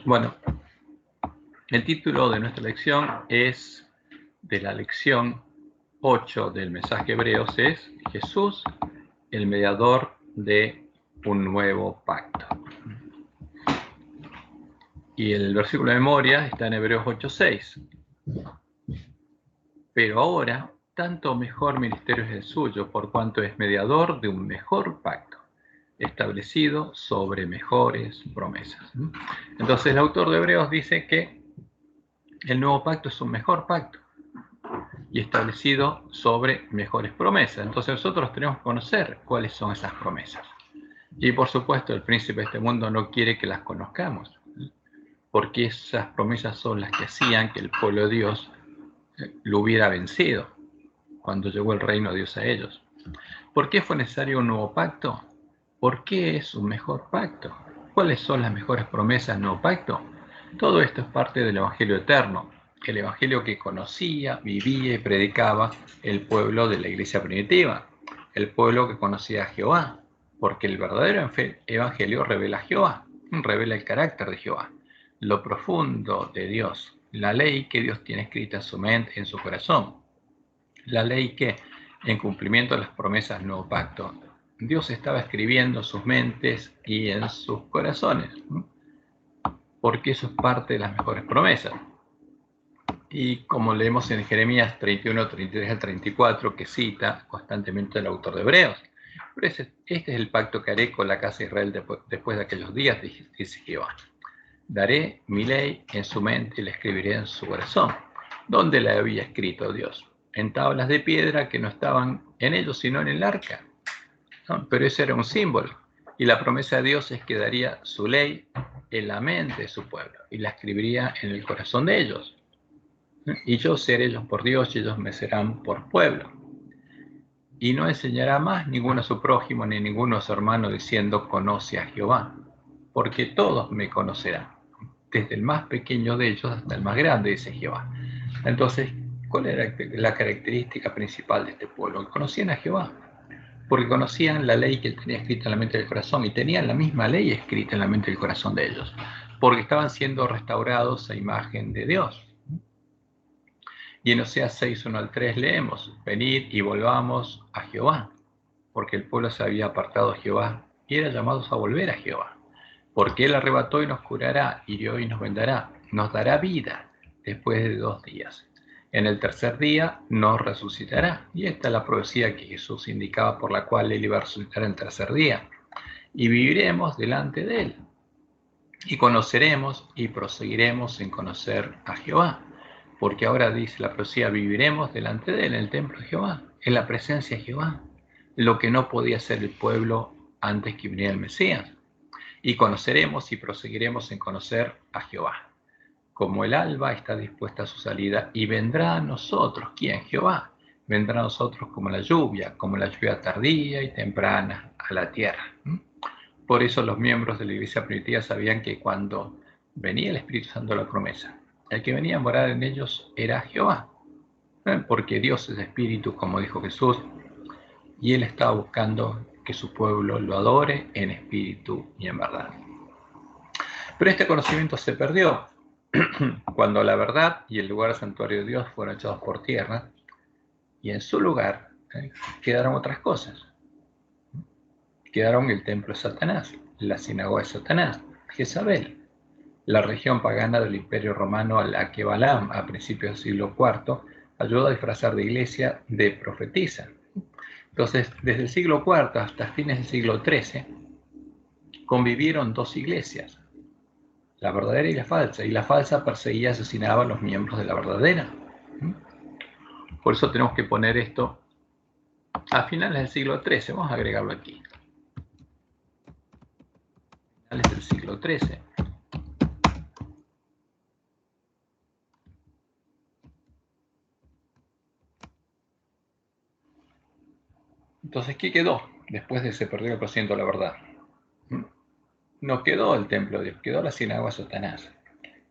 Bueno, el título de nuestra lección es de la lección 8 del mensaje Hebreos, es Jesús, el mediador de un nuevo pacto. Y el versículo de memoria está en Hebreos 8:6. Pero ahora, tanto mejor ministerio es el suyo, por cuanto es mediador de un mejor pacto, establecido sobre mejores promesas. Entonces el autor de Hebreos dice que el nuevo pacto es un mejor pacto y establecido sobre mejores promesas. Entonces nosotros tenemos que conocer cuáles son esas promesas. Y por supuesto el príncipe de este mundo no quiere que las conozcamos, porque esas promesas son las que hacían que el pueblo de Dios lo hubiera vencido cuando llegó el reino de Dios a ellos. ¿Por qué fue necesario un nuevo pacto? ¿Por qué es un mejor pacto? ¿Cuáles son las mejores promesas del nuevo pacto? Todo esto es parte del Evangelio eterno, el Evangelio que conocía, vivía y predicaba el pueblo de la iglesia primitiva, el pueblo que conocía a Jehová, porque el verdadero Evangelio revela a Jehová, revela el carácter de Jehová, lo profundo de Dios, la ley que Dios tiene escrita en su mente y en su corazón, la ley que, en cumplimiento de las promesas del nuevo pacto, Dios estaba escribiendo en sus mentes y en sus corazones, porque eso es parte de las mejores promesas. Y como leemos en Jeremías 31, 33 al 34, que cita constantemente el autor de Hebreos, pero este es el pacto que haré con la casa de Israel después de aquellos días, dice Jehová. Daré mi ley en su mente y la escribiré en su corazón. ¿Dónde la había escrito Dios? En tablas de piedra que no estaban en ellos, sino en el arca. ¿No? Pero ese era un símbolo. Y la promesa de Dios es que daría su ley en la mente de su pueblo y la escribiría en el corazón de ellos. Y yo seré ellos por Dios y ellos me serán por pueblo. Y no enseñará más ninguno a su prójimo ni ninguno a su hermano diciendo conoce a Jehová, porque todos me conocerán, desde el más pequeño de ellos hasta el más grande, dice Jehová. Entonces, ¿cuál era la característica principal de este pueblo? Conocían a Jehová, porque conocían la ley que él tenía escrita en la mente del corazón y tenían la misma ley escrita en la mente del corazón de ellos, porque estaban siendo restaurados a imagen de Dios. Y en Oseas 6, 1 al 3 leemos, venid y volvamos a Jehová, porque el pueblo se había apartado a Jehová y eran llamados a volver a Jehová, porque él arrebató y nos curará, hirió y nos vendará, nos dará vida después de 2 días. En el tercer día nos resucitará. Y esta es la profecía que Jesús indicaba por la cual él iba a resucitar en el tercer día. Y viviremos delante de él. Y conoceremos y proseguiremos en conocer a Jehová. Porque ahora dice la profecía, viviremos delante de él en el templo de Jehová, en la presencia de Jehová, lo que no podía hacer el pueblo antes que viniera el Mesías. Y conoceremos y proseguiremos en conocer a Jehová. Como el alba está dispuesta a su salida, y vendrá a nosotros, ¿quién? Jehová. Vendrá a nosotros como la lluvia tardía y temprana a la tierra. Por eso los miembros de la iglesia primitiva sabían que cuando venía el Espíritu Santo la promesa, el que venía a morar en ellos era Jehová, porque Dios es espíritu, como dijo Jesús, y él estaba buscando que su pueblo lo adore en espíritu y en verdad. Pero este conocimiento se perdió cuando la verdad y el lugar santuario de Dios fueron echados por tierra, y en su lugar quedaron otras cosas. Quedaron el templo de Satanás, la sinagoga de Satanás, Jezabel, la región pagana del Imperio Romano a la que Balaam, a principios del siglo IV, ayudó a disfrazar de iglesia de profetisa. Entonces, desde el siglo IV hasta fines del siglo XIII, convivieron dos iglesias, la verdadera y la falsa perseguía y asesinaba a los miembros de la verdadera. Por eso tenemos que poner esto a finales del siglo XIII, vamos a agregarlo aquí. Finales del siglo XIII. Entonces, ¿qué quedó después de se perdió el procedimiento de la verdad? No quedó el templo de Dios, quedó la sinagoga de Satanás.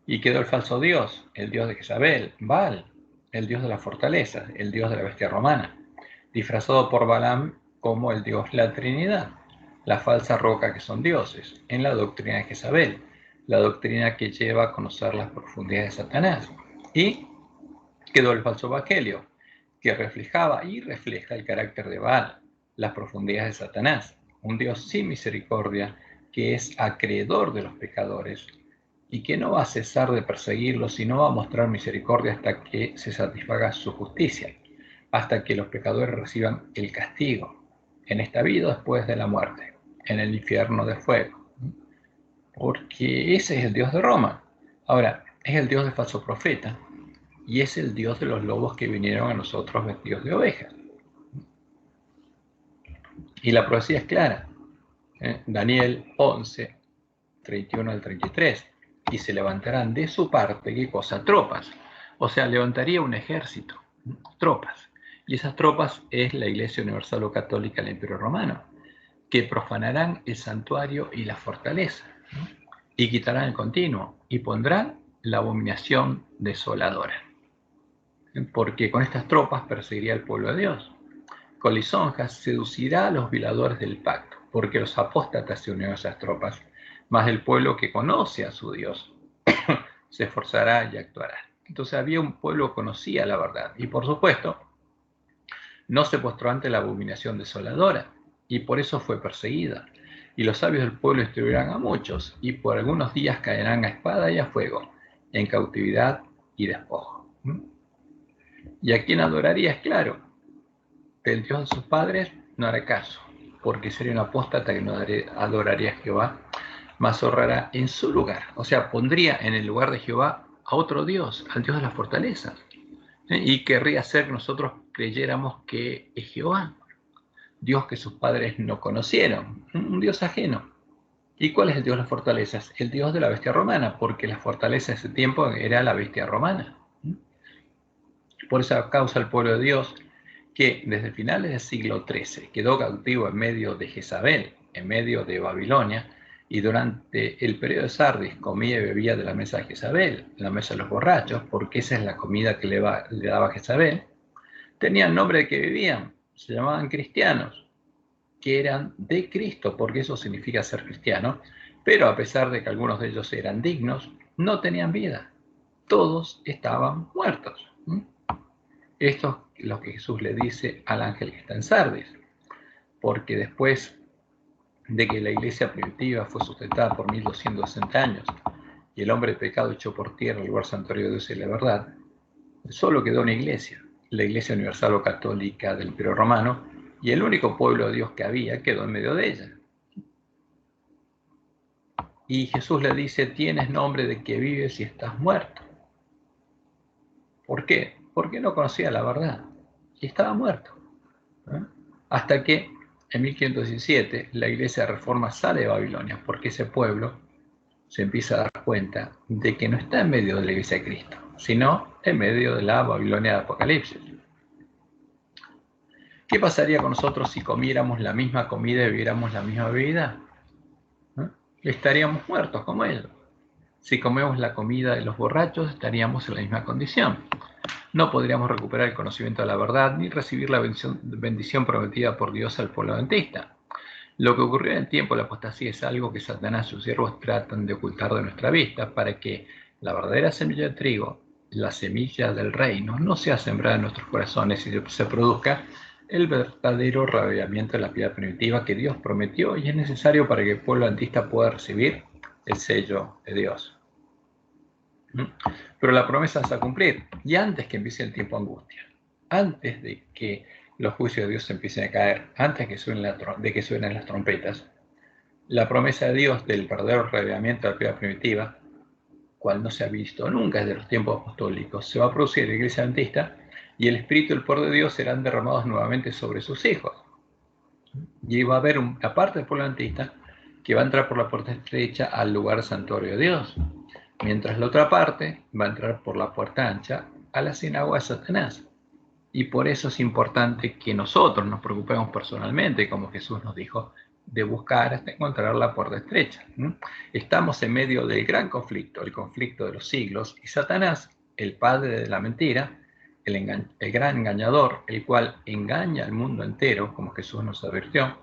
Y quedó el falso Dios, el Dios de Jezabel, Baal, el Dios de la fortaleza, el Dios de la bestia romana, disfrazado por Balaam como el Dios de la Trinidad. la falsa roca que son dioses, en la doctrina de Jezabel, la doctrina que lleva a conocer las profundidades de Satanás. Y quedó el falso evangelio, que reflejaba y refleja el carácter de Baal, las profundidades de Satanás, un Dios sin misericordia, que es acreedor de los pecadores y que no va a cesar de perseguirlos y no va a mostrar misericordia hasta que se satisfaga su justicia, hasta que los pecadores reciban el castigo, en esta vida o después de la muerte, en el infierno de fuego. Porque ese es el Dios de Roma. Ahora, es el Dios del falso profeta y es el Dios de los lobos que vinieron a nosotros vestidos de ovejas. Y la profecía es clara. Daniel 11, 31 al 33. Y se levantarán de su parte, ¿qué cosa? Tropas. O sea, levantaría un ejército, tropas. Y esas tropas es la Iglesia Universal o Católica del Imperio Romano, que profanarán el santuario y la fortaleza, y quitarán el continuo, y pondrán la abominación desoladora. Porque con estas tropas perseguiría al pueblo de Dios. Con lisonjas seducirá a los violadores del pacto, porque los apóstatas se unieron a esas tropas, mas el pueblo que conoce a su Dios se esforzará y actuará. Entonces había un pueblo que conocía la verdad, y por supuesto, no se postró ante la abominación desoladora, y por eso fue perseguida. Y los sabios del pueblo destruirán a muchos, y por algunos días caerán a espada y a fuego, en cautividad y despojo. Y a quien adoraría es claro, del Dios de sus padres no hará caso, porque sería un apóstata que no adoraría a Jehová, mas honrará en su lugar. O sea, pondría en el lugar de Jehová a otro Dios, al Dios de las fortalezas. Y querría hacer que nosotros creyéramos que es Jehová, Dios que sus padres no conocieron, un Dios ajeno. ¿Y cuál es el Dios de las fortalezas? El Dios de la bestia romana, porque la fortaleza de ese tiempo era la bestia romana. Por esa causa el pueblo de Dios, que desde finales del siglo XIII quedó cautivo en medio de Jezabel, en medio de Babilonia, y durante el periodo de Sardis comía y bebía de la mesa de Jezabel, la mesa de los borrachos, porque esa es la comida que le daba Jezabel, tenían nombre de que vivían, se llamaban cristianos, que eran de Cristo, porque eso significa ser cristiano, pero a pesar de que algunos de ellos eran dignos, no tenían vida, todos estaban muertos. Esto es lo que Jesús le dice al ángel que está en Sardis, porque después de que la iglesia primitiva fue sustentada por 1260 años y el hombre de pecado echó por tierra el lugar santuario de Dios y la verdad, solo quedó una iglesia, la Iglesia Universal o Católica del Imperio Romano, y el único pueblo de Dios que había quedó en medio de ella. Y Jesús le dice, tienes nombre de que vives y estás muerto. ¿Por qué? Porque no conocía la verdad y estaba muerto. Hasta que en 1517 la Iglesia de Reforma sale de Babilonia, porque ese pueblo se empieza a dar cuenta de que no está en medio de la Iglesia de Cristo, sino en medio de la Babilonia de Apocalipsis. ¿Qué pasaría con nosotros si comiéramos la misma comida y bebiéramos la misma bebida? Estaríamos muertos como ellos. Si comemos la comida de los borrachos, estaríamos en la misma condición. No podríamos recuperar el conocimiento de la verdad ni recibir la bendición prometida por Dios al pueblo adventista. Lo que ocurrió en el tiempo de la apostasía es algo que Satanás y sus siervos tratan de ocultar de nuestra vista para que la verdadera semilla de trigo, la semilla del reino, no sea sembrada en nuestros corazones y se produzca el verdadero reavivamiento de la piedad primitiva que Dios prometió y es necesario para que el pueblo adventista pueda recibir el sello de Dios. Pero la promesa se va a cumplir y antes que empiece el tiempo de angustia, antes de que los juicios de Dios empiecen a caer, antes de que suenen las trompetas, la promesa de Dios del verdadero reavivamiento de la piedad primitiva, cual no se ha visto nunca desde los tiempos apostólicos, se va a producir en la iglesia adventista y el Espíritu y el poder de Dios serán derramados nuevamente sobre sus hijos. Y va a haber una parte del pueblo adventista que va a entrar por la puerta estrecha al lugar santuario de Dios, mientras la otra parte va a entrar por la puerta ancha a la sinagoga de Satanás. Y por eso es importante que nosotros nos preocupemos personalmente, como Jesús nos dijo, de buscar hasta encontrar la puerta estrecha. Estamos en medio del gran conflicto, el conflicto de los siglos, y Satanás, el padre de la mentira, el gran engañador, el cual engaña al mundo entero, como Jesús nos advirtió,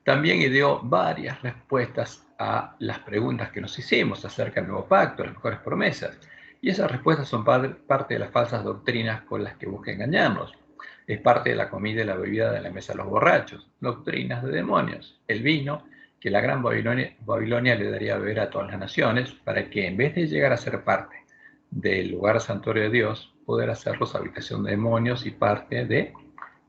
También ideó varias respuestas a las preguntas que nos hicimos acerca del nuevo pacto, las mejores promesas. Y esas respuestas son parte de las falsas doctrinas con las que busca engañarnos. Es parte de la comida y la bebida de la mesa de los borrachos, doctrinas de demonios, el vino que la gran Babilonia le daría a beber a todas las naciones, para que en vez de llegar a ser parte del lugar santuario de Dios, poder hacerlos habitación de demonios y parte de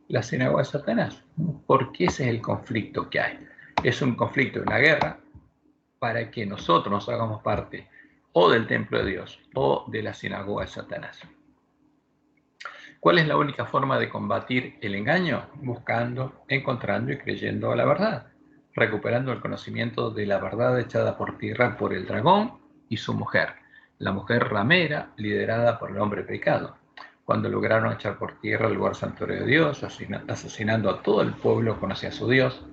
la sinagoga de Satanás. Porque ese es el conflicto que hay. Es un conflicto, una guerra, para que nosotros nos hagamos parte o del templo de Dios o de la sinagoga de Satanás. ¿Cuál es la única forma de combatir el engaño? Buscando, encontrando y creyendo a la verdad, recuperando el conocimiento de la verdad echada por tierra por el dragón y su mujer, la mujer ramera liderada por el hombre pecado, cuando lograron echar por tierra el lugar santuario de Dios, asesinando a todo el pueblo que conocía a su Dios,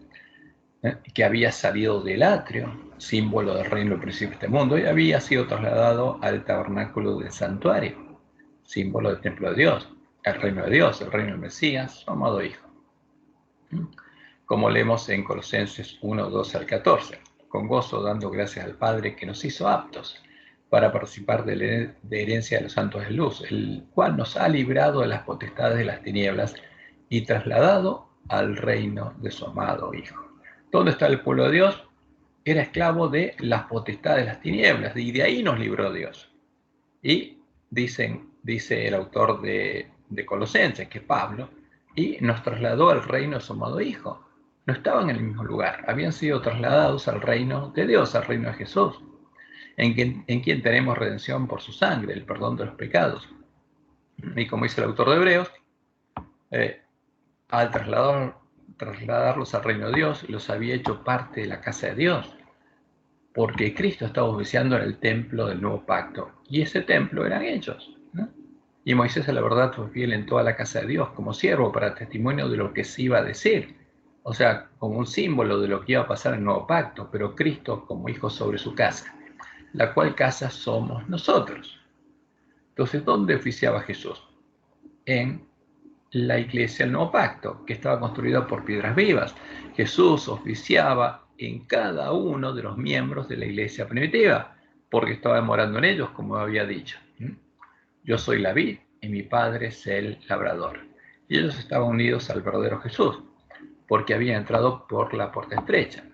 que había salido del atrio, símbolo del reino del principio de este mundo, y había sido trasladado al tabernáculo del santuario, símbolo del templo de Dios, el reino de Dios, el reino del Mesías, su amado Hijo. Como leemos en Colosenses 1, 12 al 14, con gozo dando gracias al Padre que nos hizo aptos para participar de la herencia de los santos de luz, el cual nos ha librado de las potestades de las tinieblas y trasladado al reino de su amado Hijo. ¿Dónde está el pueblo de Dios? Era esclavo de las potestades de las tinieblas, y de ahí nos libró Dios. Y dice el autor de Colosenses, que es Pablo, y nos trasladó al reino de su amado Hijo. No estaban en el mismo lugar, habían sido trasladados al reino de Dios, al reino de Jesús, en quien tenemos redención por su sangre, el perdón de los pecados. Y como dice el autor de Hebreos, al trasladarlos al reino de Dios, los había hecho parte de la casa de Dios, porque Cristo estaba oficiando en el templo del nuevo pacto, y ese templo eran ellos, ¿no? Y Moisés, a la verdad, fue fiel en toda la casa de Dios como siervo para testimonio de lo que se iba a decir, o sea, como un símbolo de lo que iba a pasar en el nuevo pacto, pero Cristo como hijo sobre su casa, la cual casa somos nosotros. Entonces, ¿dónde oficiaba Jesús? En la iglesia del nuevo pacto, que estaba construida por piedras vivas. Jesús oficiaba en cada uno de los miembros de la iglesia primitiva, porque estaba morando en ellos, como había dicho. Yo soy la vid y mi padre es el labrador. Y ellos estaban unidos al verdadero Jesús, porque habían entrado por la puerta estrecha.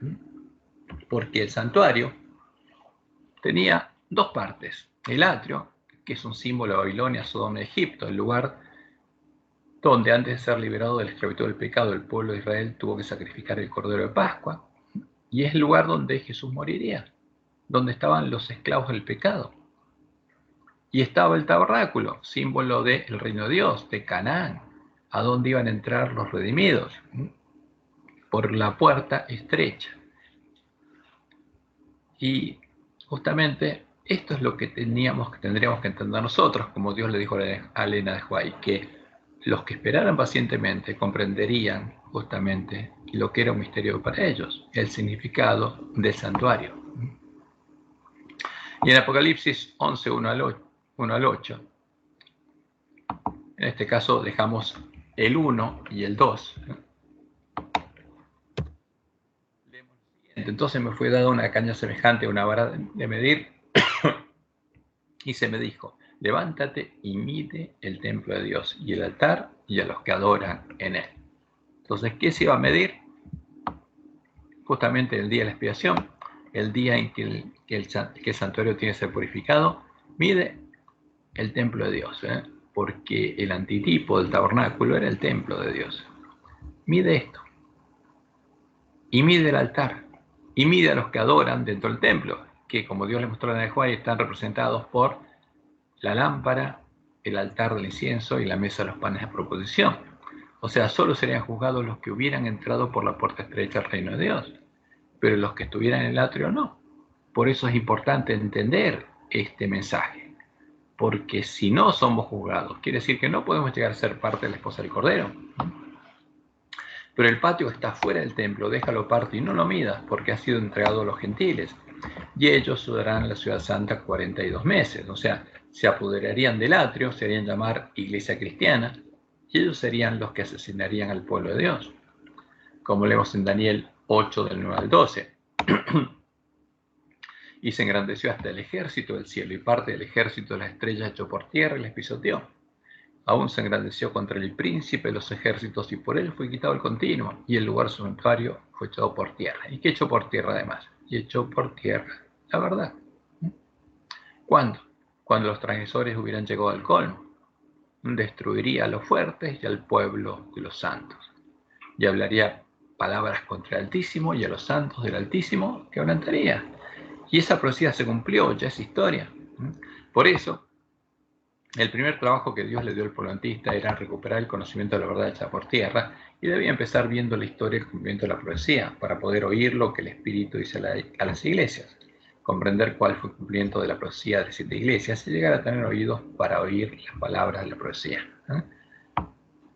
Porque el santuario tenía dos partes. El atrio, que es un símbolo de Babilonia, Sodoma y Egipto, el lugar donde antes de ser liberado de la esclavitud del pecado, el pueblo de Israel tuvo que sacrificar el Cordero de Pascua, y es el lugar donde Jesús moriría, donde estaban los esclavos del pecado. Y estaba el tabernáculo, símbolo del reino de Dios, de Canaán, a donde iban a entrar los redimidos, por la puerta estrecha. Y justamente esto es lo que tendríamos que entender nosotros, como Dios le dijo a Elena de White, que los que esperaran pacientemente comprenderían justamente lo que era un misterio para ellos, el significado del santuario. Y en Apocalipsis 11, 1 al 8, en este caso dejamos el 1 y el 2. Entonces me fue dada una caña semejante a una vara de medir, y se me dijo: levántate y mide el templo de Dios y el altar y a los que adoran en él. Entonces, ¿qué se iba a medir? Justamente el día de la expiación, el día en que el santuario tiene que ser purificado, mide el templo de Dios, porque el antitipo del tabernáculo era el templo de Dios. Mide esto, y mide el altar, y mide a los que adoran dentro del templo, que como Dios le mostró en el Juan, están representados por la lámpara, el altar del incienso y la mesa de los panes de proposición. O sea, solo serían juzgados los que hubieran entrado por la puerta estrecha al reino de Dios, pero los que estuvieran en el atrio no. Por eso es importante entender este mensaje, porque si no somos juzgados, quiere decir que no podemos llegar a ser parte de la esposa del Cordero. Pero el patio está fuera del templo, déjalo aparte y no lo midas, porque ha sido entregado a los gentiles, y ellos sudarán la ciudad santa 42 meses, o sea, se apoderarían del atrio, se harían llamar iglesia cristiana, y ellos serían los que asesinarían al pueblo de Dios. Como leemos en Daniel 8 del 9 al 12. Y se engrandeció hasta el ejército del cielo, y parte del ejército de las estrellas echó por tierra y les pisoteó. Aún se engrandeció contra el príncipe de los ejércitos, y por él fue quitado el continuo, y el lugar santuario fue echado por tierra. ¿Y qué echó por tierra además? Y echó por tierra la verdad. ¿Cuándo? Cuando los transgresores hubieran llegado al colmo. Destruiría a los fuertes y al pueblo de los santos. Y hablaría palabras contra el Altísimo, y a los santos del Altísimo quebrantaría. Y esa profecía se cumplió, ya es historia. Por eso, el primer trabajo que Dios le dio al pueblo antista era recuperar el conocimiento de la verdad hecha por tierra, y debía empezar viendo la historia y el cumplimiento de la profecía, para poder oír lo que el Espíritu dice a las iglesias, comprender cuál fue el cumplimiento de la profecía de las 7 iglesias, y llegar a tener oídos para oír las palabras de la profecía.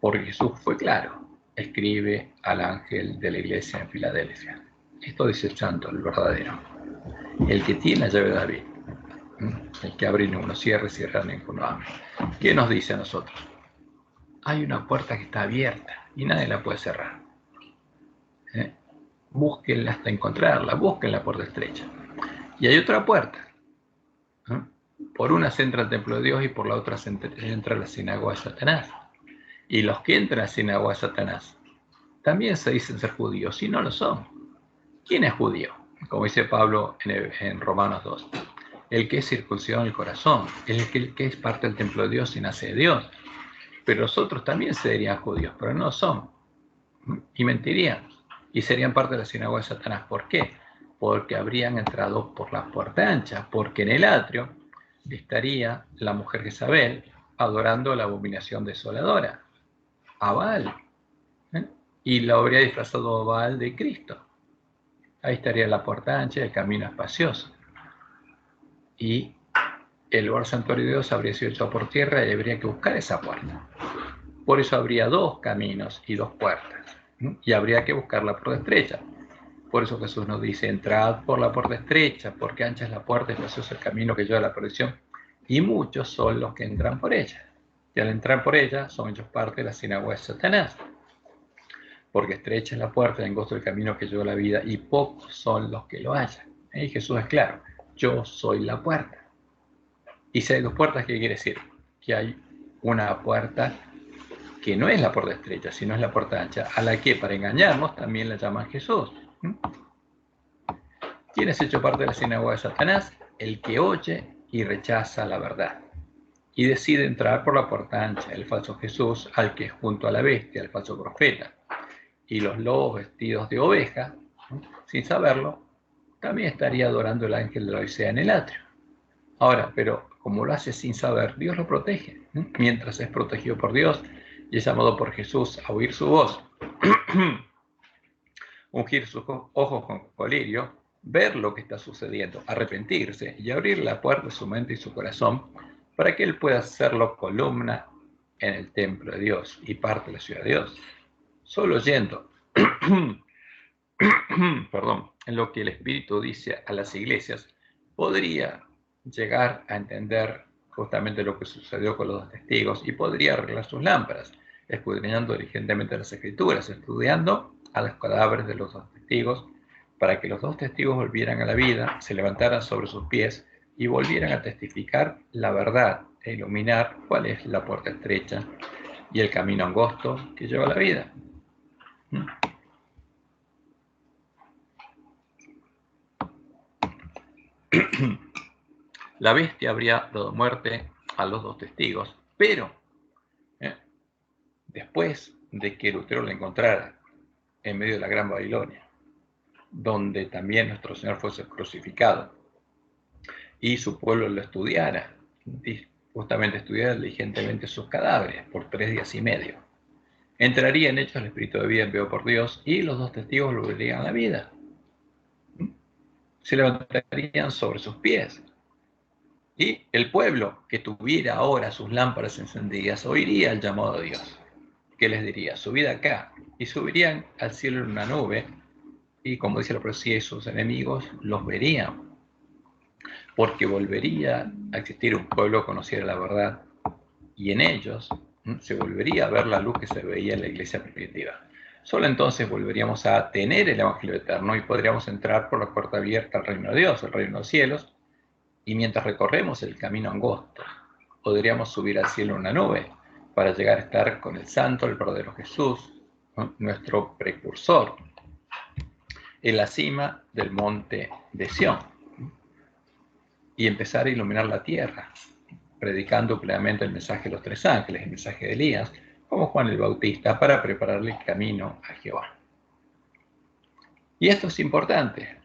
Porque Jesús fue claro: escribe al ángel de la iglesia en Filadelfia. Esto dice el santo, el verdadero, el que tiene la llave de David, el que abre y ninguno cierra, cierra y ninguno abre. ¿Qué nos dice a nosotros? Hay una puerta que está abierta y nadie la puede cerrar. Búsquenla hasta encontrarla, busquen la puerta estrecha. Y hay otra puerta. Por una se entra al templo de Dios, y por la otra se entra a la sinagoga de Satanás. Y los que entran a la sinagoga de Satanás también se dicen ser judíos, y no lo son. ¿Quién es judío? Como dice Pablo en Romanos 2. El que es circuncidado en el corazón, el que es parte del templo de Dios y nace de Dios. Pero los otros también serían judíos, pero no son. Y mentirían. Y serían parte de la sinagoga de Satanás. ¿Por qué? Porque habrían entrado por la puerta ancha. Porque en el atrio estaría la mujer Jezabel adorando la abominación desoladora, a Baal. Y la habría disfrazado a Baal de Cristo. Ahí estaría la puerta ancha y el camino espacioso. Y el lugar santuario de Dios habría sido echado por tierra, y habría que buscar esa puerta. Por eso habría 2 caminos y 2 puertas. Y habría que buscar la puerta estrecha. Por eso Jesús nos dice: entrad por la puerta estrecha, porque ancha es la puerta y espacioso el camino que lleva a la perdición, y muchos son los que entran por ella. Y al entrar por ella son ellos parte de la sinagoga de Satanás. Porque estrecha es la puerta y angosto el camino que lleva a la vida, y pocos son los que lo hallan. Y Jesús es claro: yo soy la puerta. Y si hay 2 puertas, ¿qué quiere decir? Que hay una puerta que no es la puerta estrecha, sino es la puerta ancha, a la que, para engañarnos, también la llaman Jesús. ¿Quién es hecho parte de la sinagoga de Satanás? El que oye y rechaza la verdad, y decide entrar por la puerta ancha, el falso Jesús, al que junto a la bestia, el falso profeta, y los lobos vestidos de oveja, sin saberlo, también estaría adorando el ángel de la Odisea en el atrio. Ahora, pero como lo hace sin saber, Dios lo protege. Mientras es protegido por Dios y es llamado por Jesús a oír su voz, ungir sus ojos con colirio, ver lo que está sucediendo, arrepentirse y abrir la puerta de su mente y su corazón para que él pueda hacerlo columna en el templo de Dios y parte de la ciudad de Dios. Solo oyendo en lo que el Espíritu dice a las iglesias, podría llegar a entender justamente lo que sucedió con los 2 testigos, y podría arreglar sus lámparas, escudriñando diligentemente las Escrituras, estudiando a los cadáveres de los 2 testigos, para que los 2 testigos volvieran a la vida, se levantaran sobre sus pies y volvieran a testificar la verdad e iluminar cuál es la puerta estrecha y el camino angosto que lleva a la vida. La bestia habría dado muerte a los 2 testigos, pero después de que Lutero lo encontrara en medio de la Gran Babilonia, donde también nuestro Señor fuese crucificado, y su pueblo lo estudiara, justamente estudiara diligentemente sus cadáveres por 3 días y medio, entraría en ellos el Espíritu de vida enviado por Dios, y los 2 testigos volverían a la vida. Se levantarían sobre sus pies. Y el pueblo que tuviera ahora sus lámparas encendidas oiría el llamado de Dios, que les diría: subid acá, y subirían al cielo en una nube, y como dice la profecía, sus enemigos los verían, porque volvería a existir un pueblo que conociera la verdad, y en ellos se volvería a ver la luz que se veía en la iglesia primitiva. Solo entonces volveríamos a tener el Evangelio eterno y podríamos entrar por la puerta abierta al reino de Dios, el reino de los cielos, y mientras recorremos el camino angosto, podríamos subir al cielo en una nube para llegar a estar con el santo, el verdadero Jesús, ¿no?, nuestro precursor, en la cima del monte de Sión, y empezar a iluminar la tierra, predicando plenamente el mensaje de los tres ángeles, el mensaje de Elías, como Juan el Bautista, para prepararle el camino a Jehová. Y esto es importante,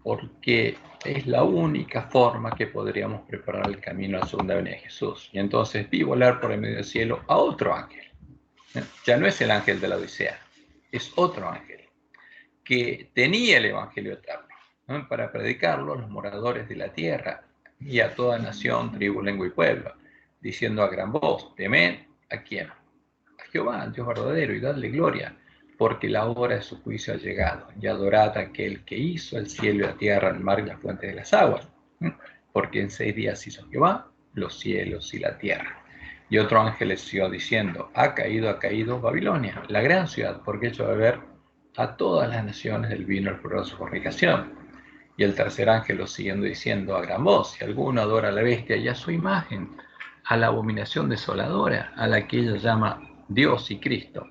porque es la única forma que podríamos preparar el camino a la segunda venida de Jesús. Y entonces vi volar por el medio del cielo a otro ángel. Ya no es el ángel de la Odisea, es otro ángel, que tenía el Evangelio eterno, ¿no?, para predicarlo a los moradores de la tierra y a toda nación, tribu, lengua y pueblo, diciendo a gran voz: temed ¿a quién? A Jehová, al Dios verdadero, y dadle gloria, porque la hora de su juicio ha llegado, y adorad a aquel que hizo el cielo y la tierra, el mar y las fuentes de las aguas, porque en 6 días hizo Jehová los cielos y la tierra. Y otro ángel le siguió diciendo: ha caído Babilonia, la gran ciudad, porque ha hecho beber a todas las naciones del vino del furor de su fornicación. Y el tercer ángel lo siguiendo diciendo a gran voz: si alguno adora a la bestia y a su imagen, a la abominación desoladora, a la que ella llama Dios y Cristo,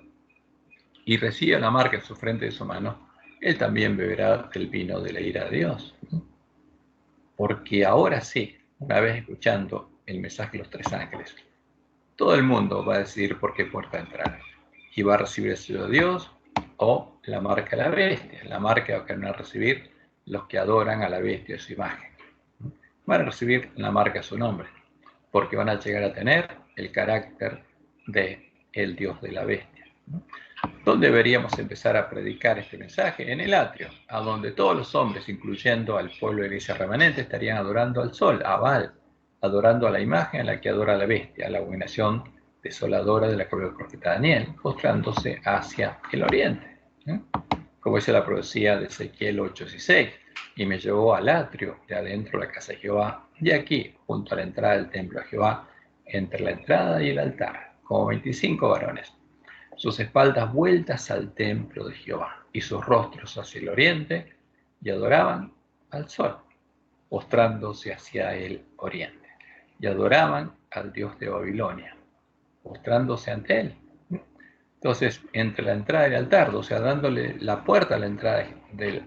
y recibe la marca en su frente de su mano, él también beberá del vino de la ira de Dios. Porque ahora sí, una vez escuchando el mensaje de los tres ángeles, todo el mundo va a decidir por qué puerta entrar, y va a recibir el sello de Dios o la marca de la bestia. La marca que van a recibir los que adoran a la bestia de su imagen. Van a recibir la marca de su nombre, porque van a llegar a tener el carácter de el Dios de la bestia. ¿Dónde deberíamos empezar a predicar este mensaje? En el atrio, a donde todos los hombres, incluyendo al pueblo de la iglesia remanente, estarían adorando al sol, a Baal, adorando a la imagen a la que adora la bestia, a la abominación desoladora de la que habló el profeta Daniel, postrándose hacia el oriente. Como dice la profecía de Ezequiel 8:16, y me llevó al atrio de adentro de la casa de Jehová, y aquí, junto a la entrada del templo de Jehová, entre la entrada y el altar, como 25 varones, sus espaldas vueltas al templo de Jehová, y sus rostros hacia el oriente, y adoraban al sol, postrándose hacia el oriente, y adoraban al Dios de Babilonia, postrándose ante él. Entonces, entre la entrada y el altar, o sea, dándole la puerta a la entrada de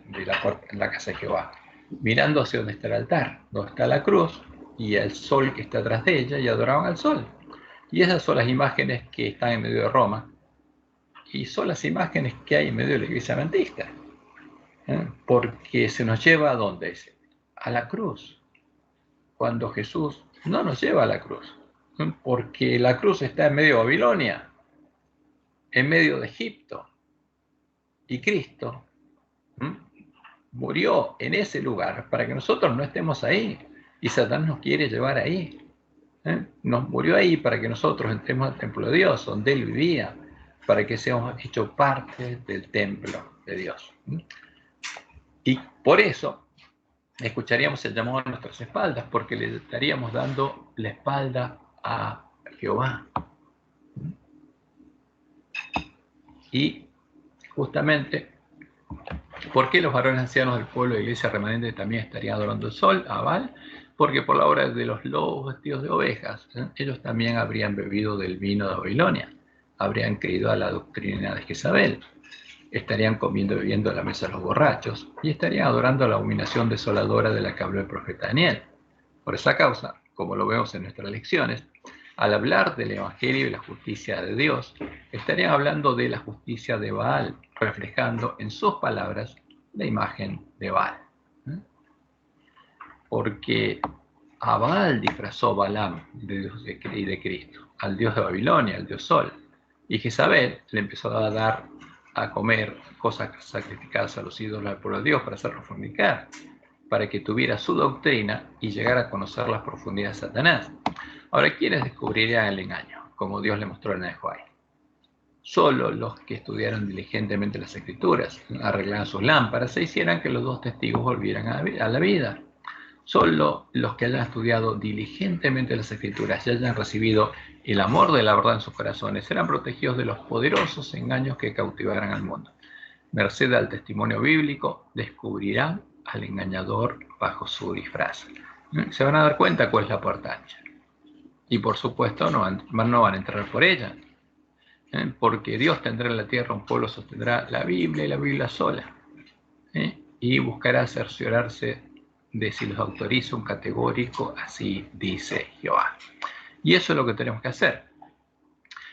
la casa de Jehová, mirando hacia donde está el altar, donde está la cruz, y el sol que está atrás de ella, y adoraban al sol. Y esas son las imágenes que están en medio de Roma, y son las imágenes que hay en medio de la iglesia adventista, porque se nos lleva a ¿dónde? A la cruz, cuando Jesús no nos lleva a la cruz, porque la cruz está en medio de Babilonia, en medio de Egipto, y Cristo murió en ese lugar para que nosotros no estemos ahí, y Satán nos quiere llevar ahí. Nos murió ahí para que nosotros entremos al templo de Dios, donde Él vivía, para que seamos hechos parte del templo de Dios. Y por eso escucharíamos el llamado a nuestras espaldas, porque le estaríamos dando la espalda a Jehová. Y justamente, ¿por qué los varones ancianos del pueblo de la iglesia remanente también estarían adorando el sol, a Baal? Porque por la obra de los lobos vestidos de ovejas, ellos también habrían bebido del vino de Babilonia, habrían creído a la doctrina de Jezabel, estarían comiendo y bebiendo a la mesa de los borrachos, y estarían adorando a la abominación desoladora de la que habló el profeta Daniel. Por esa causa, como lo vemos en nuestras lecciones, al hablar del Evangelio y la justicia de Dios, estarían hablando de la justicia de Baal, reflejando en sus palabras la imagen de Baal. Porque a Baal disfrazó Balaam de Dios y de Cristo, al Dios de Babilonia, al Dios Sol. Y Jezabel le empezó a dar a comer cosas sacrificadas a los ídolos del pueblo de Dios para hacerlo fornicar, para que tuviera su doctrina y llegara a conocer las profundidades de Satanás. Ahora, ¿quiénes descubrirían el engaño? Como Dios le mostró en el Joai. Solo los que estudiaron diligentemente las Escrituras, arreglaran sus lámparas e hicieran que los dos testigos volvieran a la vida. Solo los que hayan estudiado diligentemente las Escrituras y hayan recibido el amor de la verdad en sus corazones serán protegidos de los poderosos engaños que cautivarán al mundo. Merced al testimonio bíblico, descubrirán al engañador bajo su disfraz. Se van a dar cuenta cuál es la puerta ancha. Y por supuesto no van a entrar por ella. Porque Dios tendrá en la tierra un pueblo, sostendrá la Biblia y la Biblia sola. Y buscará cerciorarse de si los autoriza un categórico, así dice Jehová. Y eso es lo que tenemos que hacer.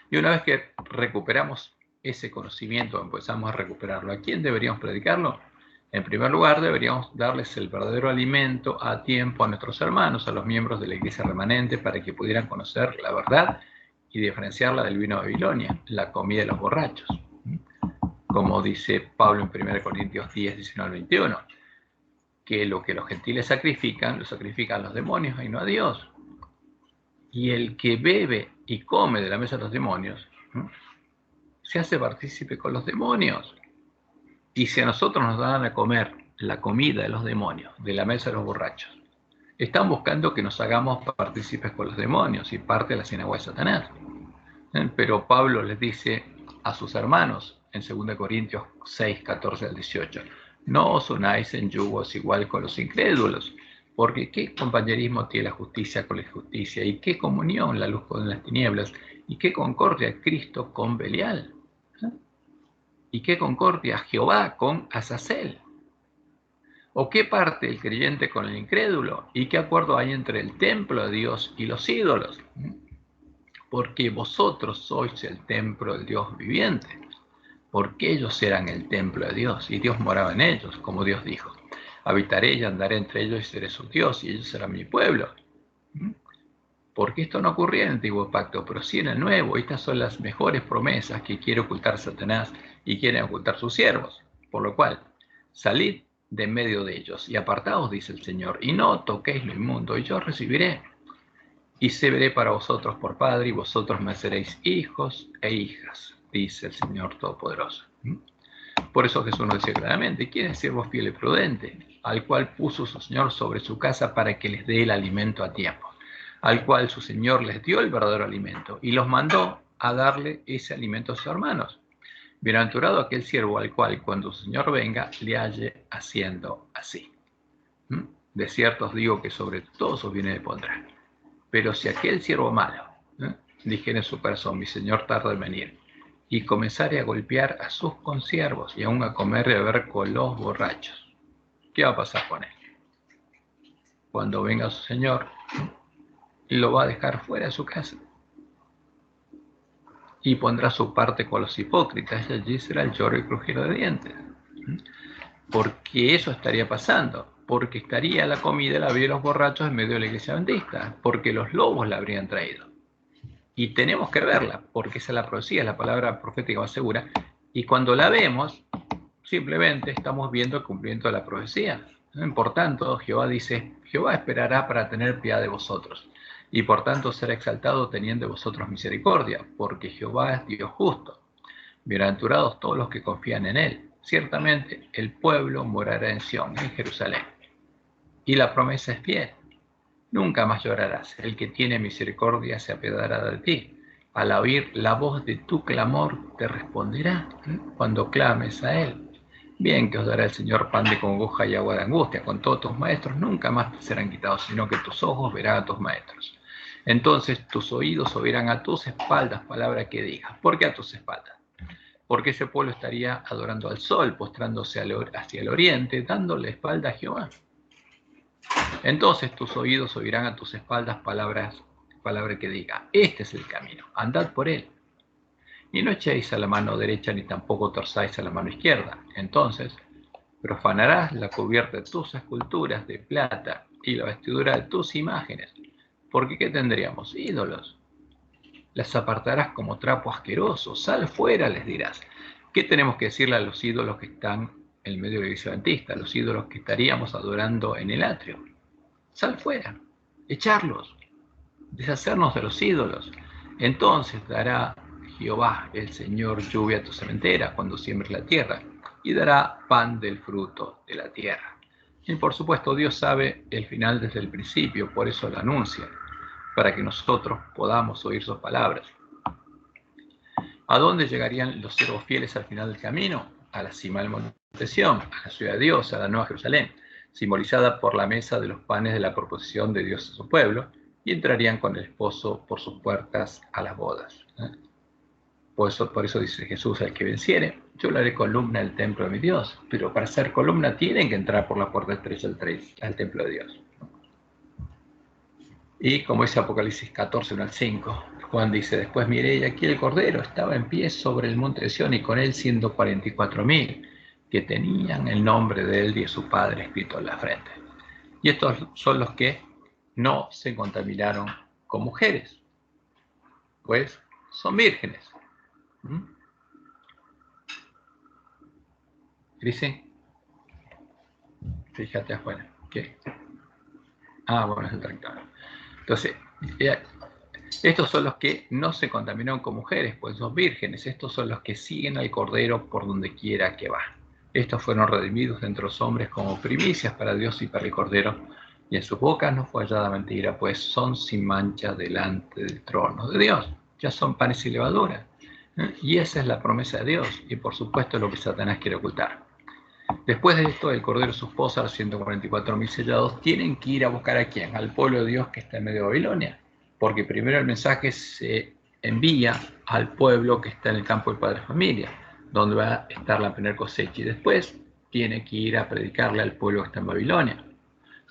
Y una vez que recuperamos ese conocimiento, empezamos a recuperarlo, ¿a quién deberíamos predicarlo? En primer lugar, deberíamos darles el verdadero alimento a tiempo a nuestros hermanos, a los miembros de la iglesia remanente, para que pudieran conocer la verdad y diferenciarla del vino de Babilonia, la comida de los borrachos. Como dice Pablo en 1 Corintios 10, 19 al 21, que lo que los gentiles sacrifican, lo sacrifican los demonios y no a Dios. Y el que bebe y come de la mesa de los demonios, se hace partícipe con los demonios. Y si a nosotros nos dan a comer la comida de los demonios, de la mesa de los borrachos, están buscando que nos hagamos partícipes con los demonios y parte de la sinagoga de Satanás. Pero Pablo les dice a sus hermanos en 2 Corintios 6, 14 al 18, no os unáis en yugos igual con los incrédulos, porque qué compañerismo tiene la justicia con la injusticia, y qué comunión la luz con las tinieblas, y qué concordia Cristo con Belial, y qué concordia Jehová con Azazel, o qué parte el creyente con el incrédulo, y qué acuerdo hay entre el templo de Dios y los ídolos, porque vosotros sois el templo del Dios viviente, porque ellos eran el templo de Dios, y Dios moraba en ellos, como Dios dijo, habitaré y andaré entre ellos y seré su Dios, y ellos serán mi pueblo. Porque esto no ocurría en el antiguo pacto, pero sí en el nuevo. Estas son las mejores promesas que quiere ocultar Satanás y quieren ocultar sus siervos. Por lo cual, salid de en medio de ellos y apartaos, dice el Señor, y no toquéis lo inmundo, y yo recibiré. Y seré para vosotros por padre, y vosotros me seréis hijos e hijas, dice el Señor Todopoderoso. Por eso Jesús nos dice claramente, ¿quién es siervo fiel y prudente? Al cual puso su Señor sobre su casa para que les dé el alimento a tiempo, al cual su Señor les dio el verdadero alimento y los mandó a darle ese alimento a sus hermanos. Bienaventurado aquel siervo al cual cuando su Señor venga le halle haciendo así. De cierto os digo que sobre todos os viene de pondrá. Pero si aquel siervo malo dijere en su corazón, mi Señor tarda en venir, y comenzare a golpear a sus consiervos y aún a comer y a beber con los borrachos, ¿qué va a pasar con él? Cuando venga su Señor, lo va a dejar fuera de su casa y pondrá su parte con los hipócritas, y allí será el lloro y crujir de dientes. Porque eso estaría pasando, porque estaría la comida, la bebida de los borrachos en medio de la iglesia adventista, porque los lobos la habrían traído. Y tenemos que verla, porque esa es la profecía, la palabra profética más segura, y cuando la vemos, simplemente estamos viendo el cumplimiento de la profecía. Por tanto, Jehová dice, Jehová esperará para tener piedad de vosotros, y por tanto será exaltado teniendo de vosotros misericordia, porque Jehová es Dios justo. Bienaventurados todos los que confían en él. Ciertamente el pueblo morará en Sión, en Jerusalén. Y la promesa es fiel. Nunca más llorarás. El que tiene misericordia se apiadará de ti. Al oír la voz de tu clamor te responderá cuando clames a él. Bien que os dará el Señor pan de congoja y agua de angustia. Con todos tus maestros nunca más te serán quitados, sino que tus ojos verán a tus maestros. Entonces tus oídos oirán a tus espaldas palabra que digas. ¿Por qué a tus espaldas? Porque ese pueblo estaría adorando al sol, postrándose hacia el oriente, dándole espalda a Jehová. Entonces tus oídos oirán a tus espaldas palabra que diga, este es el camino, andad por él. Y no echéis a la mano derecha ni tampoco torzáis a la mano izquierda. Entonces profanarás la cubierta de tus esculturas de plata y la vestidura de tus imágenes. Porque ¿qué tendríamos? Ídolos. Las apartarás como trapo asqueroso. Sal fuera, les dirás. ¿Qué tenemos que decirle a los ídolos que están en medio de la iglesia adventista? Los ídolos que estaríamos adorando en el atrio. Sal fuera, echarlos, deshacernos de los ídolos. Entonces dará Jehová, el Señor, lluvia a tu sementera cuando siembres la tierra, y dará pan del fruto de la tierra. Y por supuesto, Dios sabe el final desde el principio, por eso lo anuncia, para que nosotros podamos oír sus palabras. ¿A dónde llegarían los siervos fieles al final del camino? A la cima del monte Sión, a la ciudad de Dios, a la Nueva Jerusalén, simbolizada por la mesa de los panes de la proposición de Dios a su pueblo, y entrarían con el esposo por sus puertas a las bodas. Por eso dice Jesús, al que venciere, yo le haré columna del templo de mi Dios. Pero para ser columna tienen que entrar por la puerta estrecha al templo de Dios. Y como dice Apocalipsis 14, 1 al 5, Juan dice, después miré y aquí el Cordero estaba en pie sobre el monte de Sión y con él 144.000 que tenían el nombre de él y de su Padre escrito en la frente. Y estos son los que no se contaminaron con mujeres, pues son vírgenes. ¿Dice? Fíjate afuera. ¿Qué? Bueno, es el tractor. Entonces, estos son los que no se contaminaron con mujeres, pues son vírgenes. Estos son los que siguen al Cordero por donde quiera que va. Estos fueron redimidos de entre los hombres como primicias para Dios y para el Cordero. Y en sus bocas no fue hallada mentira, pues son sin mancha delante del trono de Dios. Ya son panes y levadura. Y esa es la promesa de Dios. Y por supuesto lo que Satanás quiere ocultar. Después de esto, el Cordero y su esposa, los 144.000 sellados, tienen que ir a buscar a quién, al pueblo de Dios que está en medio de Babilonia, porque primero el mensaje se envía al pueblo que está en el campo del Padre Familia, donde va a estar la primera cosecha, y después tiene que ir a predicarle al pueblo que está en Babilonia.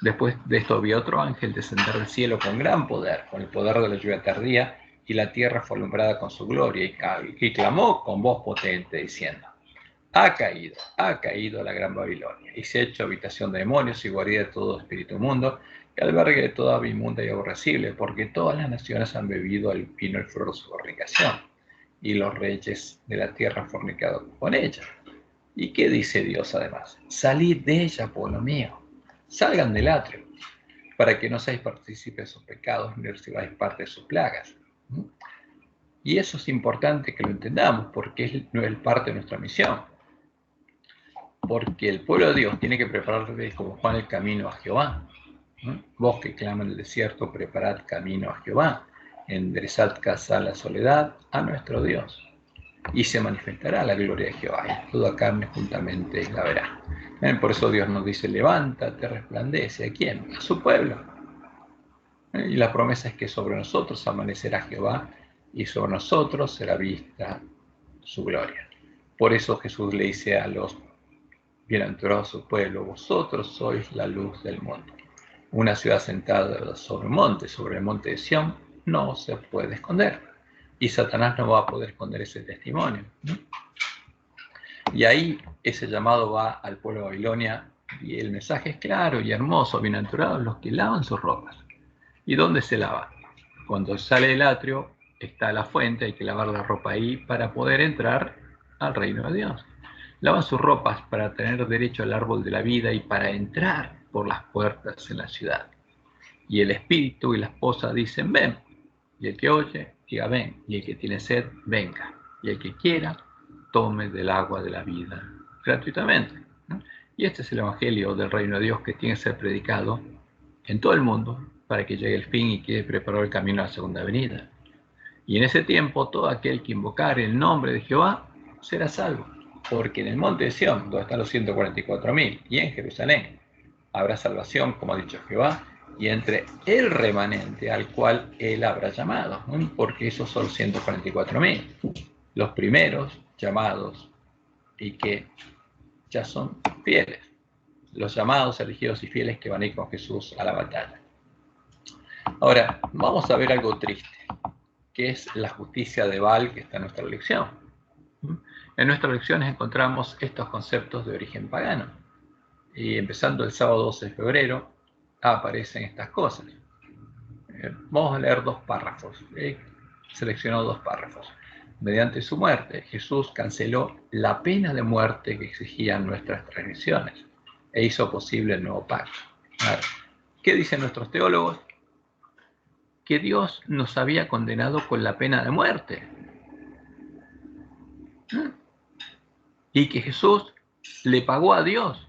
Después de esto vi otro ángel descender del cielo con gran poder, con el poder de la lluvia tardía, y la tierra fue alumbrada con su gloria, y clamó con voz potente, diciendo, ha caído la gran Babilonia, y se ha hecho habitación de demonios y guarida de todo espíritu mundo, y albergue de toda ave inmunda y aborrecible, porque todas las naciones han bebido el vino el flor de su fornicación, y los reyes de la tierra han fornicado con ella. ¿Y qué dice Dios además? Salid de ella, pueblo mío, salgan del atrio, para que no seáis partícipes de sus pecados, ni recibáis parte de sus plagas. Y eso es importante que lo entendamos, porque es parte de nuestra misión. Porque el pueblo de Dios tiene que prepararle como Juan el camino a Jehová. Vos que clama en el desierto, preparad camino a Jehová, enderezad casa a la soledad a nuestro Dios. Y se manifestará la gloria de Jehová, y toda carne juntamente la verá. Por eso Dios nos dice, levántate, resplandece. ¿A quién? A su pueblo. Y la promesa es que sobre nosotros amanecerá Jehová, y sobre nosotros será vista su gloria. Por eso Jesús le dice a los bienaventurados su pueblo, vosotros sois la luz del mundo. Una ciudad sentada sobre un monte, sobre el monte de Sión, no se puede esconder. Y Satanás no va a poder esconder ese testimonio. Y ahí ese llamado va al pueblo de Babilonia, y el mensaje es claro y hermoso, bienaventurados los que lavan sus ropas. ¿Y dónde se lava? Cuando sale del atrio está la fuente, hay que lavar la ropa ahí para poder entrar al reino de Dios. Lavan sus ropas para tener derecho al árbol de la vida y para entrar por las puertas en la ciudad. Y el espíritu y la esposa dicen, ven. Y el que oye, diga, ven. Y el que tiene sed, venga. Y el que quiera, tome del agua de la vida gratuitamente. Y este es el evangelio del reino de Dios que tiene que ser predicado en todo el mundo para que llegue el fin y quede preparado el camino a la segunda venida. Y en ese tiempo, todo aquel que invocare el nombre de Jehová será salvo. Porque en el monte de Sión, donde están los 144.000, y en Jerusalén, habrá salvación, como ha dicho Jehová, y entre el remanente al cual él habrá llamado, porque esos son 144.000, los primeros llamados y que ya son fieles, los llamados, elegidos y fieles que van a ir con Jesús a la batalla. Ahora, vamos a ver algo triste, que es la justicia de Baal que está en nuestra lección. En nuestras lecciones encontramos estos conceptos de origen pagano. Y empezando el sábado 12 de febrero, aparecen estas cosas. Vamos a leer dos párrafos. He seleccionado dos párrafos. Mediante su muerte, Jesús canceló la pena de muerte que exigían nuestras transgresiones e hizo posible el nuevo pacto. ¿Qué dicen nuestros teólogos? Que Dios nos había condenado con la pena de muerte. Y que Jesús le pagó a Dios.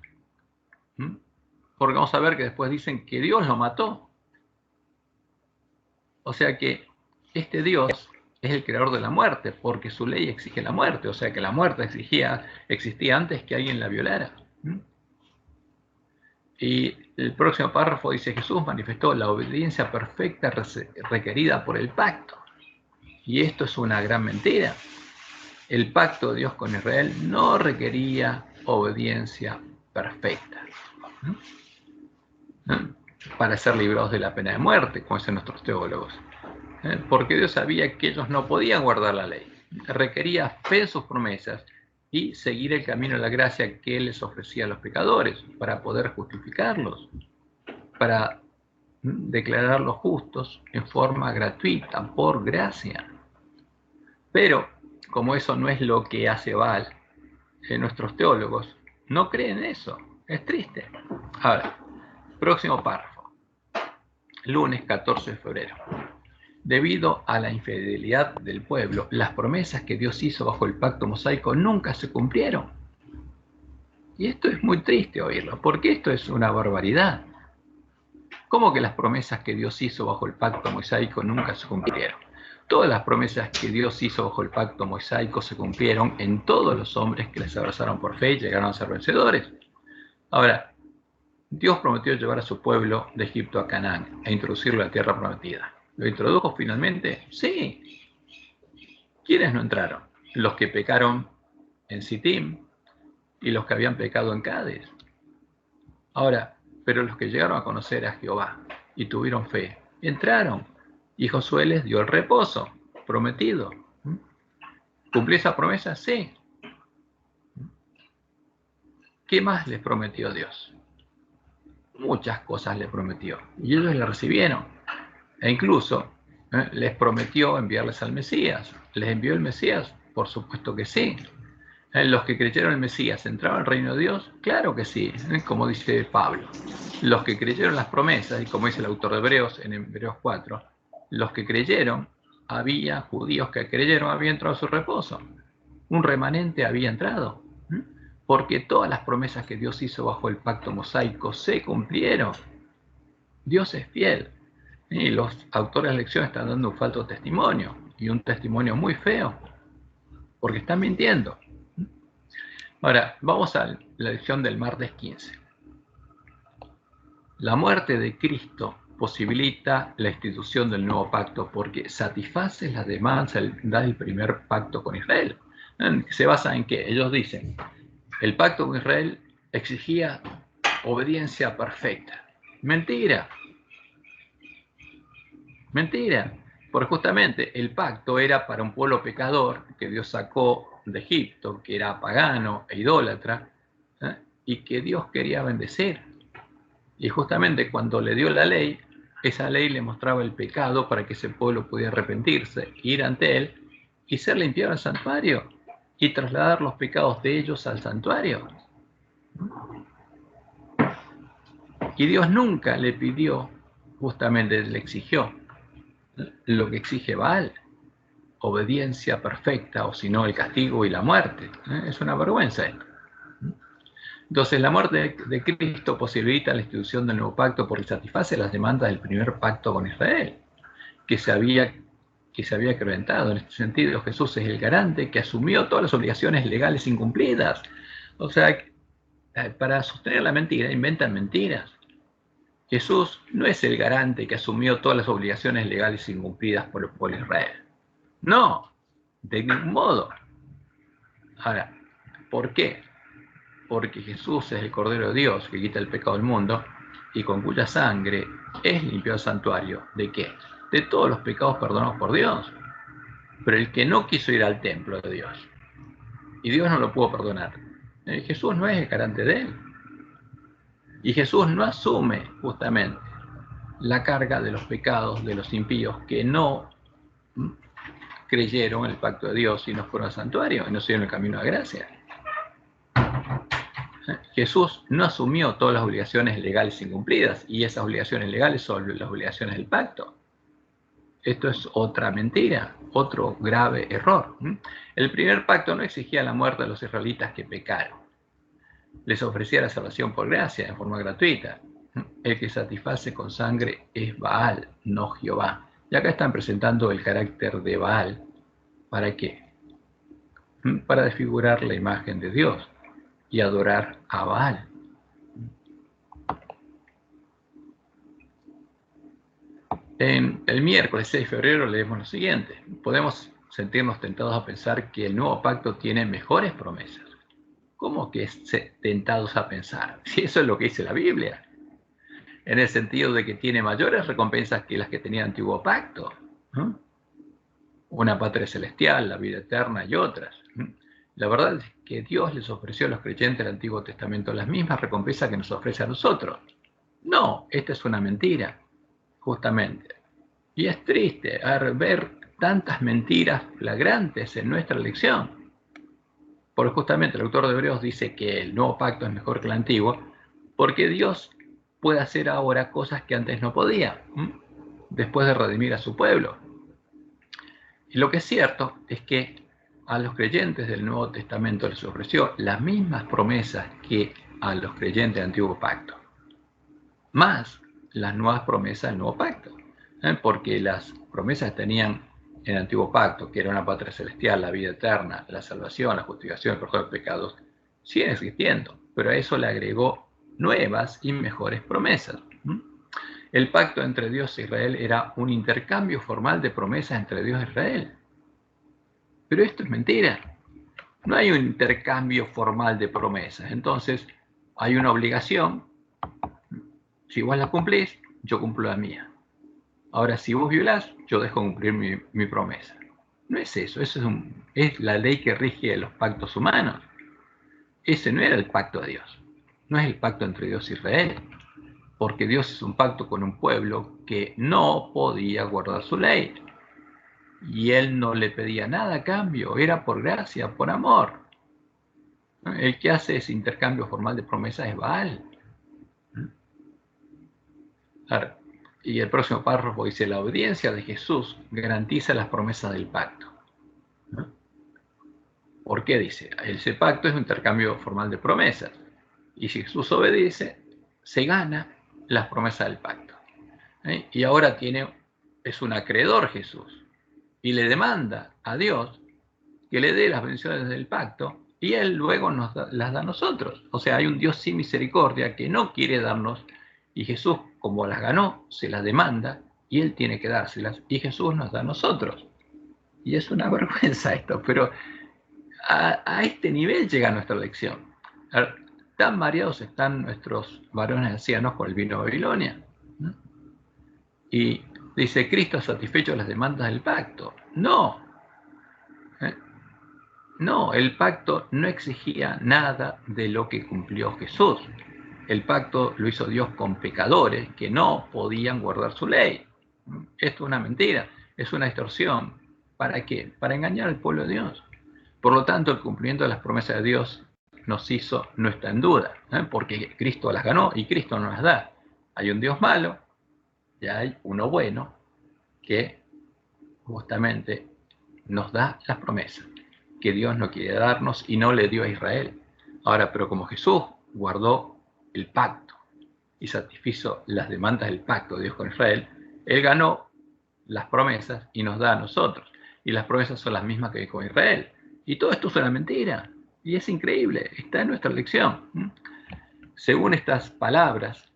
Porque vamos a ver que después dicen que Dios lo mató. O sea que este Dios es el creador de la muerte, porque su ley exige la muerte. O sea que la muerte existía antes que alguien la violara. Y el próximo párrafo dice: Jesús manifestó la obediencia perfecta requerida por el pacto. Y esto es una gran mentira. El pacto de Dios con Israel no requería obediencia perfecta para ser librados de la pena de muerte, como dicen nuestros teólogos. Porque Dios sabía que ellos no podían guardar la ley. Requería fe en sus promesas y seguir el camino de la gracia que Él les ofrecía a los pecadores para poder justificarlos, para declararlos justos en forma gratuita, por gracia. Pero, como eso no es lo que hace Baal, nuestros teólogos no creen eso. Es triste. Ahora, próximo párrafo. Lunes 14 de febrero. Debido a la infidelidad del pueblo, las promesas que Dios hizo bajo el pacto mosaico nunca se cumplieron. Y esto es muy triste oírlo, porque esto es una barbaridad. ¿Cómo que las promesas que Dios hizo bajo el pacto mosaico nunca se cumplieron? Todas las promesas que Dios hizo bajo el pacto mosaico se cumplieron en todos los hombres que les abrazaron por fe y llegaron a ser vencedores. Ahora, Dios prometió llevar a su pueblo de Egipto a Canaán e introducirlo en la tierra prometida. ¿Lo introdujo finalmente? Sí. ¿Quiénes no entraron? Los que pecaron en Sittim y los que habían pecado en Cádiz. Ahora, pero los que llegaron a conocer a Jehová y tuvieron fe, entraron, y Josué les dio el reposo prometido. ¿Cumplió esa promesa? Sí. ¿Qué más les prometió Dios? Muchas cosas les prometió, y ellos las recibieron. E incluso les prometió enviarles al Mesías. ¿Les envió el Mesías? Por supuesto que sí. ¿Los que creyeron en el Mesías entraron al reino de Dios? Claro que sí, como dice Pablo. Los que creyeron las promesas, y como dice el autor de Hebreos en Hebreos 4, los que creyeron, había judíos que creyeron, habían entrado a su reposo. Un remanente había entrado. Porque todas las promesas que Dios hizo bajo el pacto mosaico se cumplieron. Dios es fiel. Y los autores de la lección están dando un falso testimonio, y un testimonio muy feo, porque están mintiendo. Ahora, vamos a la lección del martes 15. La muerte de Cristo posibilita la institución del nuevo pacto porque satisface las demandas del primer pacto con Israel. ¿Se basa en qué? Ellos dicen, el pacto con Israel exigía obediencia perfecta. Mentira. Mentira. Porque justamente el pacto era para un pueblo pecador que Dios sacó de Egipto, que era pagano e idólatra, y que Dios quería bendecir. Y justamente cuando le dio la ley, esa ley le mostraba el pecado para que ese pueblo pudiera arrepentirse, ir ante él y ser limpiado al santuario y trasladar los pecados de ellos al santuario. Y Dios nunca le pidió, justamente le exigió lo que exige Baal, obediencia perfecta, o si no el castigo y la muerte. Es una vergüenza esto. Entonces, la muerte de Cristo posibilita la institución del nuevo pacto porque satisface las demandas del primer pacto con Israel, que se había quebrantado. En este sentido, Jesús es el garante que asumió todas las obligaciones legales incumplidas. O sea, para sostener la mentira, inventan mentiras. Jesús no es el garante que asumió todas las obligaciones legales incumplidas por el pueblo de Israel. No, de ningún modo. Ahora, ¿por qué? Porque Jesús es el Cordero de Dios que quita el pecado del mundo y con cuya sangre es limpiado el santuario. ¿De qué? De todos los pecados perdonados por Dios. Pero el que no quiso ir al templo de Dios y Dios no lo pudo perdonar, Jesús no es el garante de él. Y Jesús no asume justamente la carga de los pecados de los impíos que no creyeron en el pacto de Dios y no fueron al santuario y no siguieron el camino de gracia. Jesús no asumió todas las obligaciones legales incumplidas, y esas obligaciones legales son las obligaciones del pacto. Esto es otra mentira, otro grave error. El primer pacto no exigía la muerte de los israelitas que pecaron. Les ofrecía la salvación por gracia, en forma gratuita. el que satisface con sangre es Baal, no Jehová. Y acá están presentando el carácter de Baal. ¿Para qué? Para desfigurar la imagen de Dios y adorar a Baal. En el miércoles 6 de febrero leemos lo siguiente. Podemos sentirnos tentados a pensar que el nuevo pacto tiene mejores promesas. ¿Cómo que tentados a pensar? Si eso es lo que dice la Biblia. En el sentido de que tiene mayores recompensas que las que tenía el antiguo pacto. Una patria celestial, la vida eterna y otras. La verdad es que Dios les ofreció a los creyentes del Antiguo Testamento las mismas recompensas que nos ofrece a nosotros. No, esta es una mentira, justamente. Y es triste ver tantas mentiras flagrantes en nuestra lección. Porque justamente el autor de Hebreos dice que el nuevo pacto es mejor que el antiguo, porque Dios puede hacer ahora cosas que antes no podía, después de redimir a su pueblo. Y lo que es cierto es que a los creyentes del Nuevo Testamento les ofreció las mismas promesas que a los creyentes del Antiguo Pacto, más las nuevas promesas del Nuevo Pacto. Porque las promesas que tenían en el Antiguo Pacto, que era una patria celestial, la vida eterna, la salvación, la justificación, el perdón de pecados, siguen existiendo, pero a eso le agregó nuevas y mejores promesas. El pacto entre Dios e Israel era un intercambio formal de promesas entre Dios e Israel. Pero esto es mentira. No hay un intercambio formal de promesas. Entonces, hay una obligación. Si vos la cumplís, yo cumplo la mía. Ahora, si vos violás, yo dejo cumplir mi promesa. No es eso. Eso es la ley que rige los pactos humanos. Ese no era el pacto de Dios. No es el pacto entre Dios e Israel. Porque Dios es un pacto con un pueblo que no podía guardar su ley. Y él no le pedía nada a cambio, era por gracia, por amor. El que hace ese intercambio formal de promesas es Baal. Y el próximo párrafo dice: la obediencia de Jesús garantiza las promesas del pacto. ¿Por qué dice? Ese pacto es un intercambio formal de promesas. Y si Jesús obedece, se gana las promesas del pacto. Y ahora es un acreedor Jesús. Y le demanda a Dios que le dé las bendiciones del pacto y Él luego las da a nosotros. O sea, hay un Dios sin misericordia que no quiere darnos, y Jesús, como las ganó, se las demanda y Él tiene que dárselas y Jesús nos da a nosotros. Y es una vergüenza esto, pero a este nivel llega nuestra lección. Tan mareados están nuestros varones ancianos con el vino de Babilonia. Y dice: Cristo ha satisfecho las demandas del pacto. No. No, el pacto no exigía nada de lo que cumplió Jesús. El pacto lo hizo Dios con pecadores que no podían guardar su ley. Esto es una mentira, es una distorsión. ¿Para qué? Para engañar al pueblo de Dios. Por lo tanto, el cumplimiento de las promesas de Dios no está en duda, porque Cristo las ganó y Cristo nos las da. Hay un Dios malo y hay uno bueno que justamente nos da las promesas que Dios no quiere darnos y no le dio a Israel. Ahora, pero como Jesús guardó el pacto y satisfizo las demandas del pacto de Dios con Israel, Él ganó las promesas y nos da a nosotros. Y las promesas son las mismas que con Israel. Y todo esto es una mentira. Y es increíble, está en nuestra lección. Según estas palabras,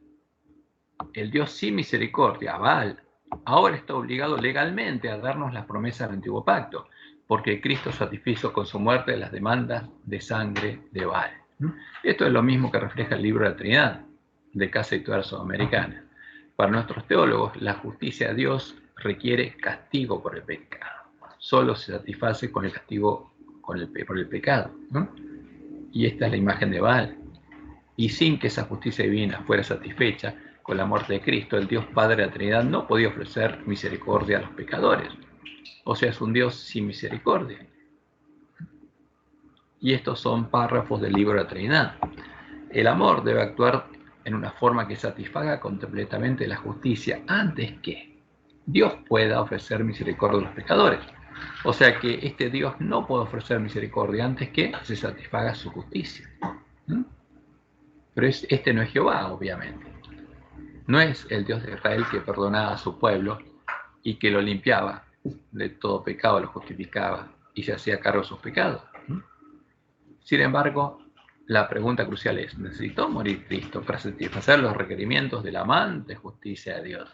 el Dios sin misericordia, Baal, ahora está obligado legalmente a darnos las promesas del antiguo pacto, porque Cristo satisfizo con su muerte las demandas de sangre de Baal. Esto es lo mismo que refleja el libro de la Trinidad, de Casa Editorial Sudamericana. Para nuestros teólogos, la justicia de Dios requiere castigo por el pecado. Solo se satisface con el castigo por el pecado. Y esta es la imagen de Baal. Y sin que esa justicia divina fuera satisfecha con la muerte de Cristo, el Dios Padre de la Trinidad no podía ofrecer misericordia a los pecadores. O sea, es un Dios sin misericordia. Y estos son párrafos del libro de la Trinidad. El amor debe actuar en una forma que satisfaga completamente la justicia antes que Dios pueda ofrecer misericordia a los pecadores. O sea que este Dios no puede ofrecer misericordia antes que se satisfaga su justicia. Pero este no es Jehová, obviamente. No es el Dios de Israel que perdonaba a su pueblo y que lo limpiaba de todo pecado, lo justificaba y se hacía cargo de sus pecados. Sin embargo, la pregunta crucial es, ¿necesitó morir Cristo para satisfacer los requerimientos de la amante justicia de Dios?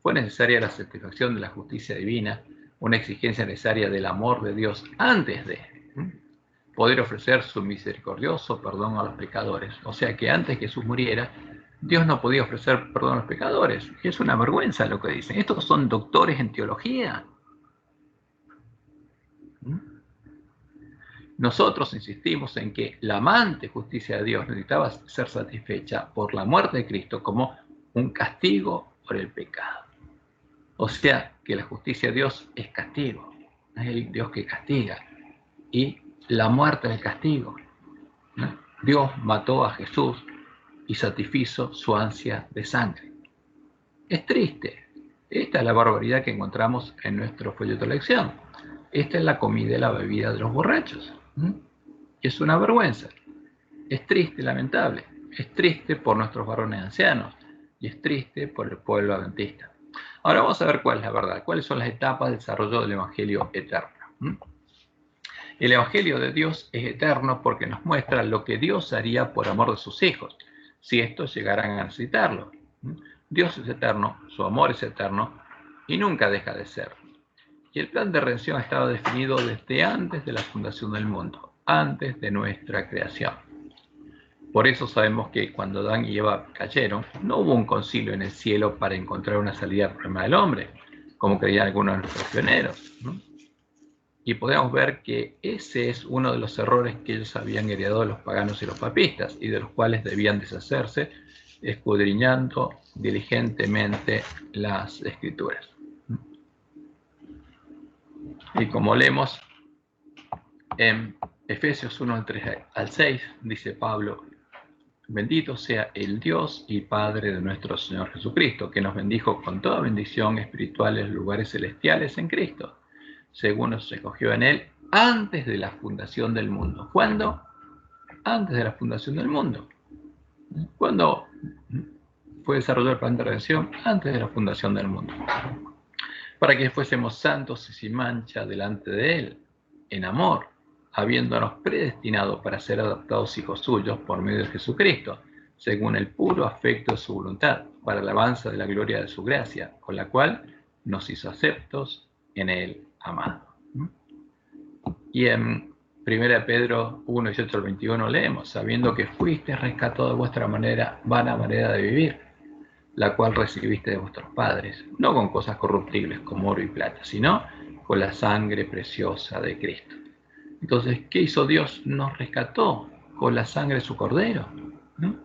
¿Fue necesaria la satisfacción de la justicia divina, una exigencia necesaria del amor de Dios antes de poder ofrecer su misericordioso perdón a los pecadores? O sea que antes que Jesús muriera, Dios no podía ofrecer perdón a los pecadores. Es una vergüenza lo que dicen. Estos son doctores en teología. Nosotros insistimos en que la amante justicia de Dios necesitaba ser satisfecha por la muerte de Cristo como un castigo por el pecado. O sea que la justicia de Dios es castigo, es el Dios que castiga. Y la muerte es el castigo. Dios mató a Jesús y satisfizo su ansia de sangre. Es triste. Esta es la barbaridad que encontramos en nuestro folleto de lección. Esta es la comida y la bebida de los borrachos. Es una vergüenza. Es triste, lamentable. Es triste por nuestros varones ancianos y es triste por el pueblo adventista. Ahora vamos a ver cuál es la verdad, cuáles son las etapas del desarrollo del Evangelio eterno. El Evangelio de Dios es eterno porque nos muestra lo que Dios haría por amor de sus hijos, si estos llegaran a necesitarlo. Dios es eterno, su amor es eterno y nunca deja de ser. Y el plan de redención estaba definido desde antes de la fundación del mundo, antes de nuestra creación. Por eso sabemos que cuando Adán y Eva cayeron, no hubo un concilio en el cielo para encontrar una salida al problema del hombre, como creían algunos de nuestros pioneros. Y podemos ver que ese es uno de los errores que ellos habían heredado de los paganos y los papistas, y de los cuales debían deshacerse, escudriñando diligentemente las Escrituras. Y como leemos en Efesios 1, 3 al 6, dice Pablo: bendito sea el Dios y Padre de nuestro Señor Jesucristo, que nos bendijo con toda bendición espiritual en los lugares celestiales en Cristo, según nos escogió en Él antes de la fundación del mundo. ¿Cuándo? Antes de la fundación del mundo. ¿Cuándo fue desarrollado el plan de redención? Antes de la fundación del mundo. Para que fuésemos santos y sin mancha delante de Él, en amor, habiéndonos predestinado para ser adoptados hijos suyos por medio de Jesucristo, según el puro afecto de su voluntad, para la alabanza de la gloria de su gracia, con la cual nos hizo aceptos en Él amado. Y en 1 Pedro 1, 18 al 21 leemos: sabiendo que fuiste rescatado de vuestra vana manera de vivir, la cual recibiste de vuestros padres, no con cosas corruptibles como oro y plata, sino con la sangre preciosa de Cristo. Entonces, ¿qué hizo Dios? Nos rescató con la sangre de su cordero, ¿no?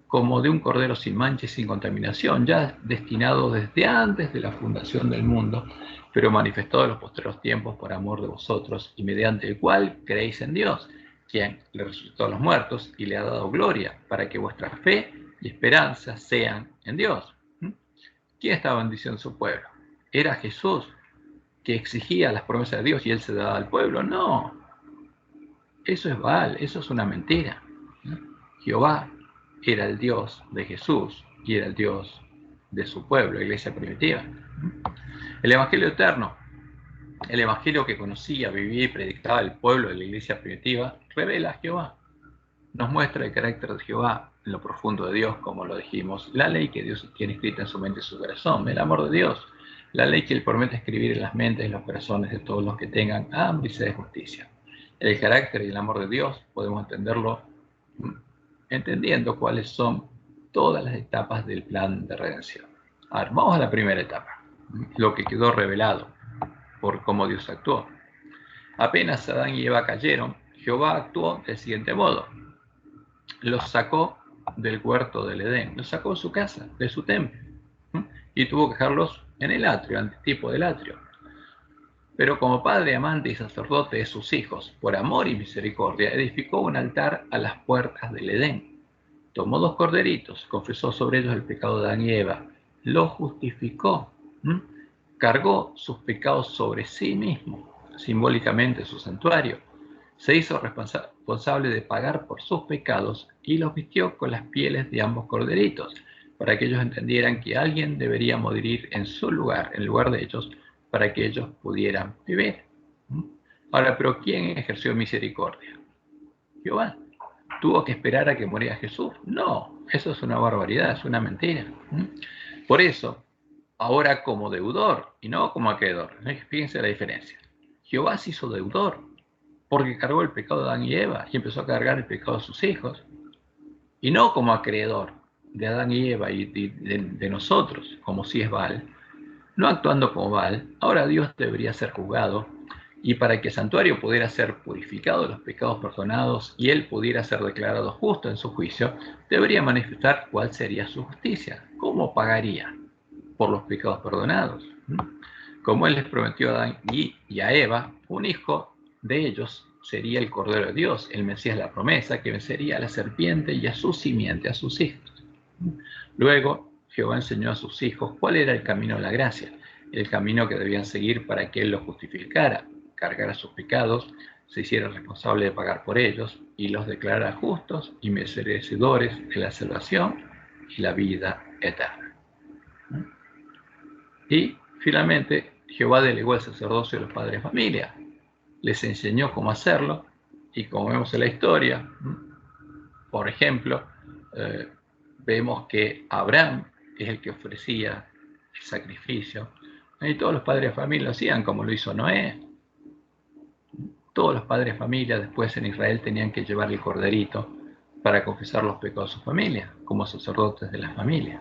Como de un cordero sin mancha y sin contaminación, ya destinado desde antes de la fundación del mundo, pero manifestado en los postreros tiempos por amor de vosotros, y mediante el cual creéis en Dios, quien le resucitó a los muertos y le ha dado gloria, para que vuestra fe y esperanza sean en Dios. ¿Quién estaba bendiciendo a su pueblo? ¿Era Jesús, que exigía las promesas de Dios y él se daba al pueblo? No, eso es Baal, eso es una mentira. Jehová era el Dios de Jesús y era el Dios de su pueblo, la iglesia primitiva. El Evangelio eterno, el Evangelio que conocía, vivía y predicaba el pueblo de la iglesia primitiva, revela a Jehová. Nos muestra el carácter de Jehová en lo profundo de Dios, como lo dijimos, la ley que Dios tiene escrita en su mente y su corazón, el amor de Dios, la ley que Él promete escribir en las mentes y los corazones de todos los que tengan hambre y sed de justicia. El carácter y el amor de Dios podemos entenderlo entendiendo cuáles son todas las etapas del plan de redención. Ahora, vamos a la primera etapa, lo que quedó revelado por cómo Dios actuó. Apenas Adán y Eva cayeron, Jehová actuó del siguiente modo: los sacó del huerto del Edén, los sacó de su casa, de su templo, y tuvo que dejarlos en el atrio, antitipo del atrio. Pero como padre amante y sacerdote de sus hijos, por amor y misericordia, edificó un altar a las puertas del Edén. Tomó 2 corderitos, confesó sobre ellos el pecado de Adán y Eva, los justificó, cargó sus pecados sobre sí mismo, simbólicamente su santuario, se hizo responsable de pagar por sus pecados y los vistió con las pieles de ambos corderitos, para que ellos entendieran que alguien debería morir en su lugar, en lugar de ellos, para que ellos pudieran vivir. Ahora, ¿pero quién ejerció misericordia? Jehová. ¿Tuvo que esperar a que muriera Jesús? No, eso es una barbaridad, es una mentira. Por eso, ahora como deudor y no como acreedor. Fíjense la diferencia. Jehová se hizo deudor porque cargó el pecado de Adán y Eva y empezó a cargar el pecado de sus hijos. Y no como acreedor de Adán y Eva y de nosotros, como si es Baal. No actuando como Baal, ahora Dios debería ser juzgado, y para que el santuario pudiera ser purificado de los pecados perdonados y él pudiera ser declarado justo en su juicio, debería manifestar cuál sería su justicia, cómo pagaría por los pecados perdonados. Como él les prometió a Adán y a Eva, un hijo de ellos sería el Cordero de Dios, el Mesías de la promesa, que vencería a la serpiente y a su simiente, a sus hijos. Luego, Jehová enseñó a sus hijos cuál era el camino de la gracia, el camino que debían seguir para que él los justificara, cargara sus pecados, se hiciera responsable de pagar por ellos y los declarara justos y merecedores de la salvación y la vida eterna. Y finalmente, Jehová delegó el sacerdocio a los padres de familia, les enseñó cómo hacerlo y como vemos en la historia, por ejemplo, vemos que Abraham es el que ofrecía el sacrificio y todos los padres de familia lo hacían como lo hizo Noé. Todos los padres de familia después en Israel tenían que llevar el corderito para confesar los pecados de su familia, como sacerdotes de la familia.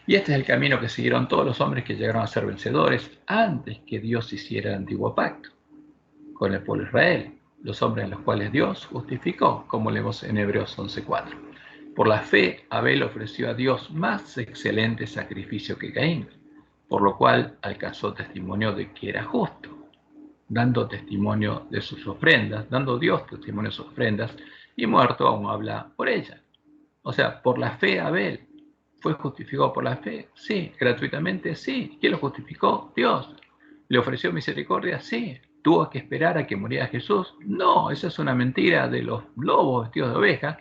Y este es el camino que siguieron todos los hombres que llegaron a ser vencedores antes que Dios hiciera el antiguo pacto con el pueblo de Israel, los hombres en los cuales Dios justificó, como leemos en Hebreos 11:4. Por la fe, Abel ofreció a Dios más excelente sacrificio que Caín, por lo cual alcanzó testimonio de que era justo, dando testimonio de sus ofrendas, dando Dios testimonio de sus ofrendas, y muerto aún habla por ella. O sea, por la fe Abel fue justificado por la fe, sí, gratuitamente, sí. ¿Quién lo justificó? Dios. ¿Le ofreció misericordia? Sí. ¿Tuvo que esperar a que muriera Jesús? No, esa es una mentira de los lobos vestidos de oveja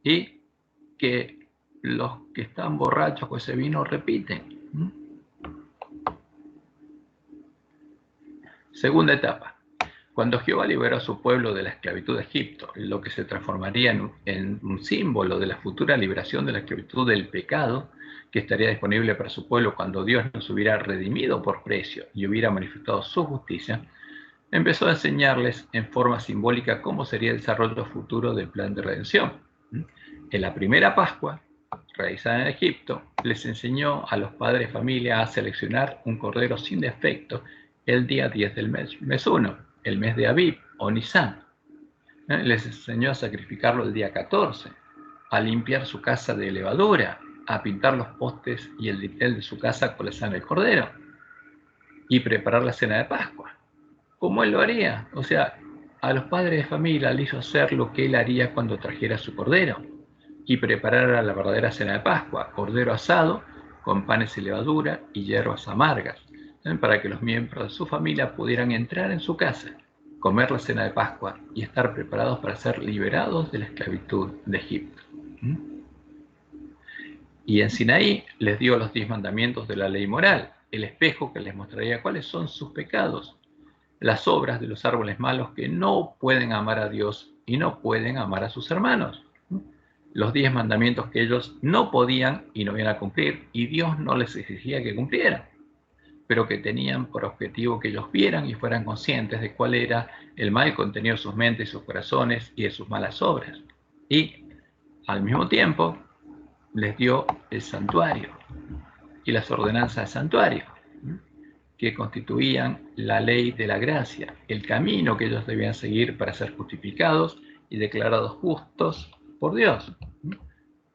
y que los que están borrachos con ese vino repiten. Segunda etapa. Cuando Jehová liberó a su pueblo de la esclavitud de Egipto, lo que se transformaría en un símbolo de la futura liberación de la esclavitud del pecado, que estaría disponible para su pueblo cuando Dios nos hubiera redimido por precio y hubiera manifestado su justicia, empezó a enseñarles en forma simbólica cómo sería el desarrollo futuro del plan de redención. En la primera Pascua, realizada en Egipto, les enseñó a los padres de familia a seleccionar un cordero sin defecto el día 10 del mes 1, el mes de Abib o Nisan. Les enseñó a sacrificarlo el día 14, a limpiar su casa de levadura, a pintar los postes y el dintel de su casa con la sangre del cordero y preparar la cena de Pascua. ¿Cómo él lo haría? O sea, a los padres de familia le hizo hacer lo que él haría cuando trajera su cordero y preparara la verdadera cena de Pascua, cordero asado con panes y levadura y hierbas amargas, para que los miembros de su familia pudieran entrar en su casa, comer la cena de Pascua y estar preparados para ser liberados de la esclavitud de Egipto. Y en Sinaí les dio los 10 mandamientos de la ley moral, el espejo que les mostraría cuáles son sus pecados, las obras de los árboles malos que no pueden amar a Dios y no pueden amar a sus hermanos. Los 10 mandamientos que ellos no podían y no iban a cumplir, y Dios no les exigía que cumplieran, pero que tenían por objetivo que ellos vieran y fueran conscientes de cuál era el mal contenido de sus mentes y sus corazones y de sus malas obras. Y al mismo tiempo les dio el santuario y las ordenanzas del santuario, que constituían la ley de la gracia, el camino que ellos debían seguir para ser justificados y declarados justos por Dios,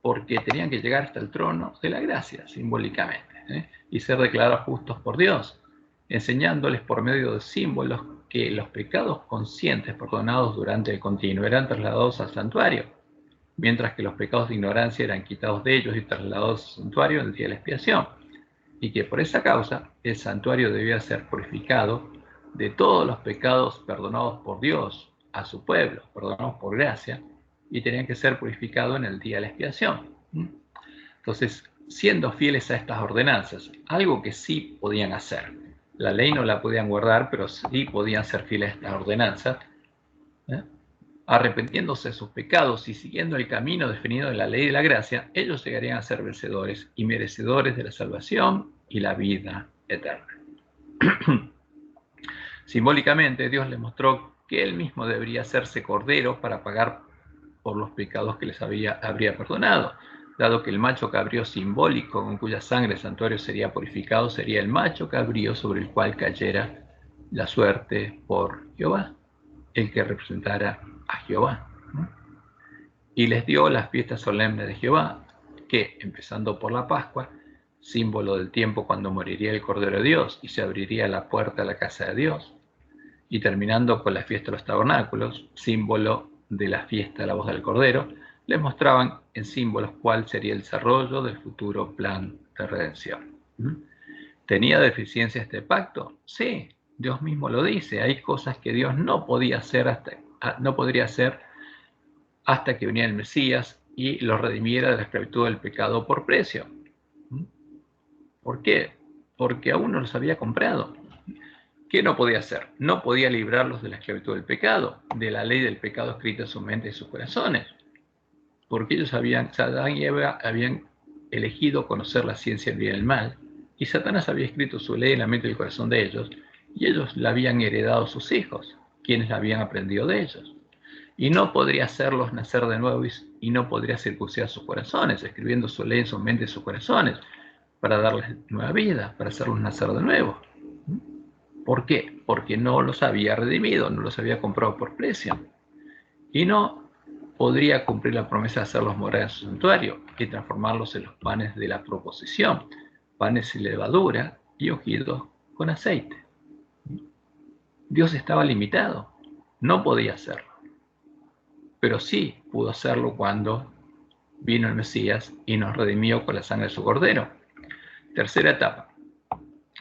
porque tenían que llegar hasta el trono de la gracia, simbólicamente, y ser declarados justos por Dios, enseñándoles por medio de símbolos que los pecados conscientes perdonados durante el continuo eran trasladados al santuario, mientras que los pecados de ignorancia eran quitados de ellos y trasladados al santuario en el día de la expiación, y que por esa causa el santuario debía ser purificado de todos los pecados perdonados por Dios a su pueblo, perdonados por gracia, y tenían que ser purificados en el día de la expiación. Entonces, siendo fieles a estas ordenanzas, algo que sí podían hacer. La ley no la podían guardar, pero sí podían ser fieles a estas ordenanzas, ¿eh? Arrepintiéndose de sus pecados y siguiendo el camino definido en la ley de la gracia, ellos llegarían a ser vencedores y merecedores de la salvación y la vida eterna. Simbólicamente, Dios les mostró que Él mismo debería hacerse cordero para pagar por los pecados que les habría perdonado, dado que el macho cabrío simbólico con cuya sangre el santuario sería purificado sería el macho cabrío sobre el cual cayera la suerte por Jehová, el que representara a Jehová. Y les dio las fiestas solemnes de Jehová, que, empezando por la Pascua, símbolo del tiempo cuando moriría el Cordero de Dios y se abriría la puerta a la casa de Dios, y terminando con la fiesta de los tabernáculos, símbolo de la fiesta de la voz del Cordero, les mostraban en símbolos cuál sería el desarrollo del futuro plan de redención. ¿Tenía deficiencia este pacto? Sí, Dios mismo lo dice. Hay cosas que Dios no podría hacer hasta que viniera el Mesías y los redimiera de la esclavitud del pecado por precio. ¿Por qué? Porque aún no los había comprado. ¿Qué no podía hacer? No podía librarlos de la esclavitud del pecado, de la ley del pecado escrita en su mente y sus corazones, porque ellos Adán y Eva habían elegido conocer la ciencia del bien y el mal, y Satanás había escrito su ley en la mente y el corazón de ellos, y ellos la habían heredado a sus hijos, quienes la habían aprendido de ellos. Y no podría hacerlos nacer de nuevo y no podría circuncidar sus corazones, escribiendo su ley en su mente y sus corazones, para darles nueva vida, para hacerlos nacer de nuevo. ¿Por qué? Porque no los había redimido, no los había comprado por precio. Y no podría cumplir la promesa de hacerlos morar en su santuario y transformarlos en los panes de la proposición, panes sin levadura y ungidos con aceite. Dios estaba limitado, no podía hacerlo. Pero sí pudo hacerlo cuando vino el Mesías y nos redimió con la sangre de su Cordero. Tercera etapa.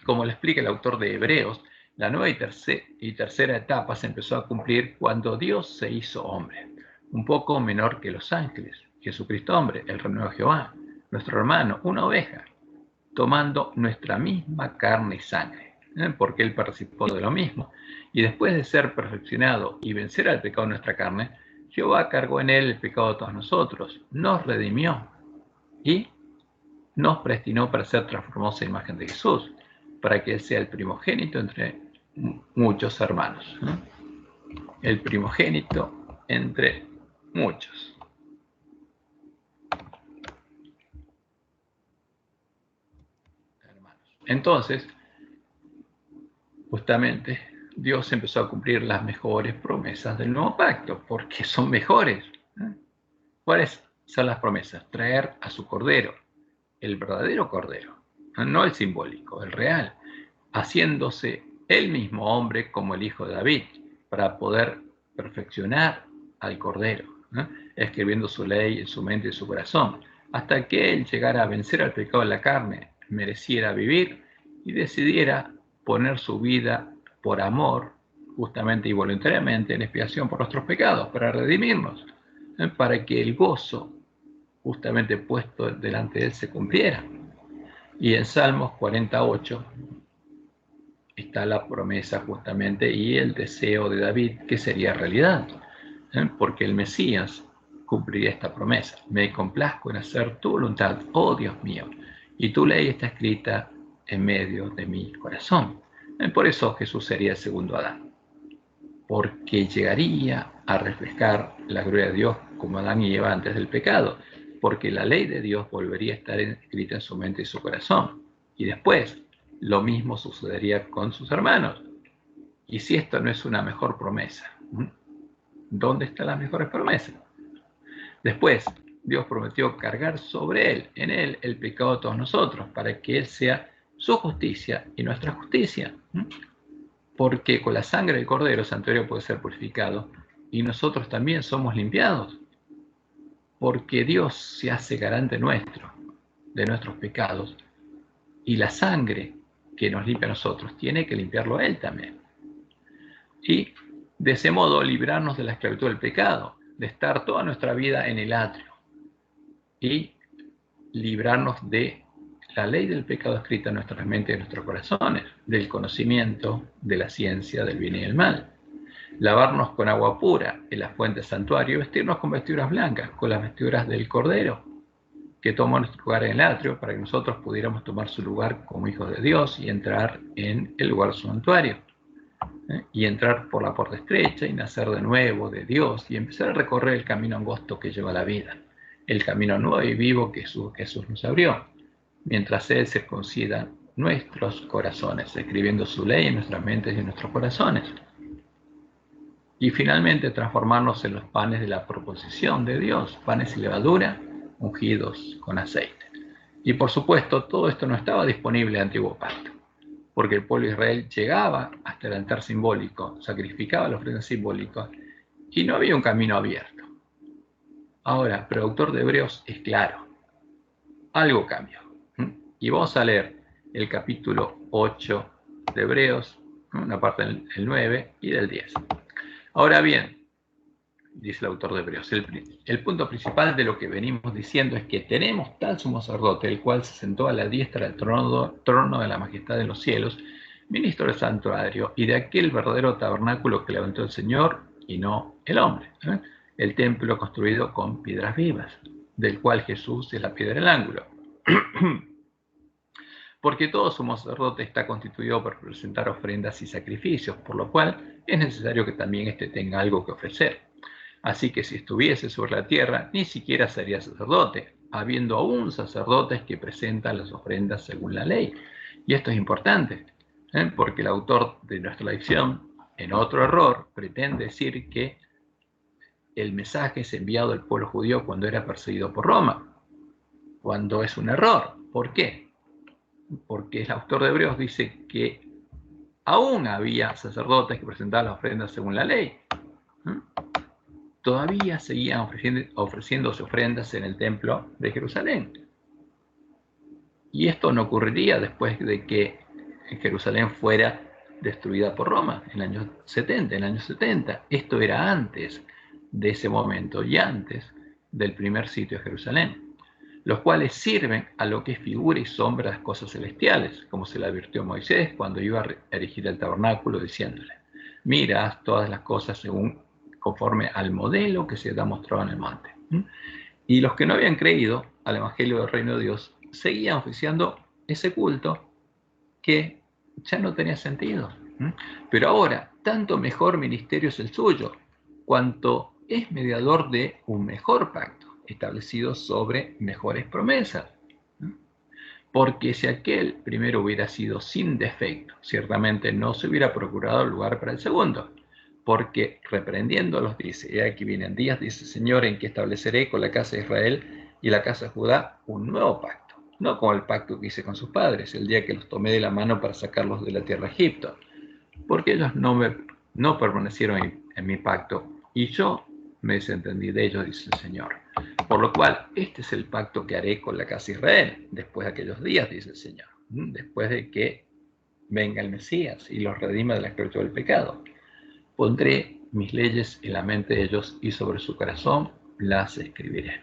Como le explica el autor de Hebreos, la nueva y tercera etapa se empezó a cumplir cuando Dios se hizo hombre, un poco menor que los ángeles. Jesucristo hombre, el renuevo de Jehová, nuestro hermano, una oveja, tomando nuestra misma carne y sangre, porque Él participó de lo mismo. Y después de ser perfeccionado y vencer al pecado de nuestra carne, Jehová cargó en Él el pecado de todos nosotros, nos redimió y nos predestinó para ser transformados en imagen de Jesús, para que Él sea el primogénito entre muchos hermanos. El primogénito entre muchos. Entonces, justamente, Dios empezó a cumplir las mejores promesas del nuevo pacto, porque son mejores. ¿Cuáles son las promesas? Traer a su Cordero, el verdadero Cordero, no el simbólico, el real, haciéndose él mismo hombre como el hijo de David, para poder perfeccionar al Cordero, escribiendo su ley en su mente y su corazón, hasta que él llegara a vencer al pecado de la carne, mereciera vivir y decidiera poner su vida por amor, justamente y voluntariamente, en expiación por nuestros pecados, para redimirnos, para que el gozo justamente puesto delante de él se cumpliera. Y en Salmos 48 está la promesa justamente y el deseo de David que sería realidad, porque el Mesías cumpliría esta promesa. Me complazco en hacer tu voluntad, oh Dios mío, y tu ley está escrita en medio de mi corazón. Por eso Jesús sería el segundo Adán, porque llegaría a reflejar la gloria de Dios como Adán y Eva antes del pecado, porque la ley de Dios volvería a estar escrita en su mente y su corazón. Y después, lo mismo sucedería con sus hermanos. Y si esto no es una mejor promesa, ¿dónde están las mejores promesas? Después, Dios prometió cargar sobre Él, en Él, el pecado de todos nosotros, para que Él sea su justicia y nuestra justicia. Porque con la sangre del Cordero el santuario puede ser purificado y nosotros también somos limpiados. Porque Dios se hace garante nuestro, de nuestros pecados, y la sangre que nos limpia a nosotros tiene que limpiarlo a Él también. Y de ese modo librarnos de la esclavitud del pecado, de estar toda nuestra vida en el atrio y librarnos de la ley del pecado escrita en nuestras mentes y en nuestros corazones, del conocimiento, de la ciencia, del bien y del mal. Lavarnos con agua pura en la fuente del santuario y vestirnos con vestiduras blancas, con las vestiduras del Cordero, que tomó nuestro lugar en el atrio para que nosotros pudiéramos tomar su lugar como hijos de Dios y entrar en el lugar santuario. Y entrar por la puerta estrecha y nacer de nuevo de Dios y empezar a recorrer el camino angosto que lleva a la vida, el camino nuevo y vivo que Jesús nos abrió, mientras Él circuncida nuestros corazones, escribiendo su ley en nuestras mentes y en nuestros corazones. Y finalmente transformarnos en los panes de la proposición de Dios, panes y levadura ungidos con aceite. Y por supuesto, todo esto no estaba disponible en el Antiguo Pacto, porque el pueblo de Israel llegaba hasta el altar simbólico, sacrificaba la ofrenda simbólica y no había un camino abierto. Ahora, pero el autor de Hebreos es claro, algo cambió. Y vamos a leer el capítulo 8 de Hebreos, una parte del 9 y del 10. Ahora bien, dice el autor de Hebreos, el punto principal de lo que venimos diciendo es que tenemos tal sumo sacerdote, el cual se sentó a la diestra del trono de la majestad de los cielos, ministro del santuario y de aquel verdadero tabernáculo que levantó el Señor y no el hombre, el templo construido con piedras vivas, del cual Jesús es la piedra del ángulo. Porque todo sumo sacerdote está constituido por presentar ofrendas y sacrificios, por lo cual es necesario que también éste tenga algo que ofrecer. Así que si estuviese sobre la tierra, ni siquiera sería sacerdote, habiendo aún sacerdotes que presentan las ofrendas según la ley. Y esto es importante, porque el autor de nuestra lección, en otro error, pretende decir que el mensaje es enviado al pueblo judío cuando era perseguido por Roma, cuando es un error. ¿Por qué? Porque el autor de Hebreos dice que aún había sacerdotes que presentaban las ofrendas según la ley. Todavía seguían ofreciéndose ofrendas en el templo de Jerusalén. Y esto no ocurriría después de que Jerusalén fuera destruida por Roma en el año 70. Esto era antes de ese momento y antes del primer sitio de Jerusalén, los cuales sirven a lo que es figura y sombra de las cosas celestiales, como se le advirtió a Moisés cuando iba a erigir el tabernáculo, diciéndole: mira, haz todas las cosas conforme al modelo que se ha mostrado en el monte. Y los que no habían creído al Evangelio del Reino de Dios seguían oficiando ese culto que ya no tenía sentido. Pero ahora, tanto mejor ministerio es el suyo, cuanto es mediador de un mejor pacto, establecido sobre mejores promesas. Porque si aquel primero hubiera sido sin defecto, ciertamente no se hubiera procurado lugar para el segundo. Porque reprendiéndolos dice: y aquí vienen días, dice el Señor, en que estableceré con la casa de Israel y la casa de Judá un nuevo pacto, no como el pacto que hice con sus padres, el día que los tomé de la mano para sacarlos de la tierra de Egipto, porque ellos no permanecieron en mi pacto, y yo me desentendí de ellos, dice el Señor. Por lo cual, este es el pacto que haré con la casa de Israel, después de aquellos días, dice el Señor, después de que venga el Mesías y los redima de la esclavitud del pecado. Pondré mis leyes en la mente de ellos y sobre su corazón las escribiré.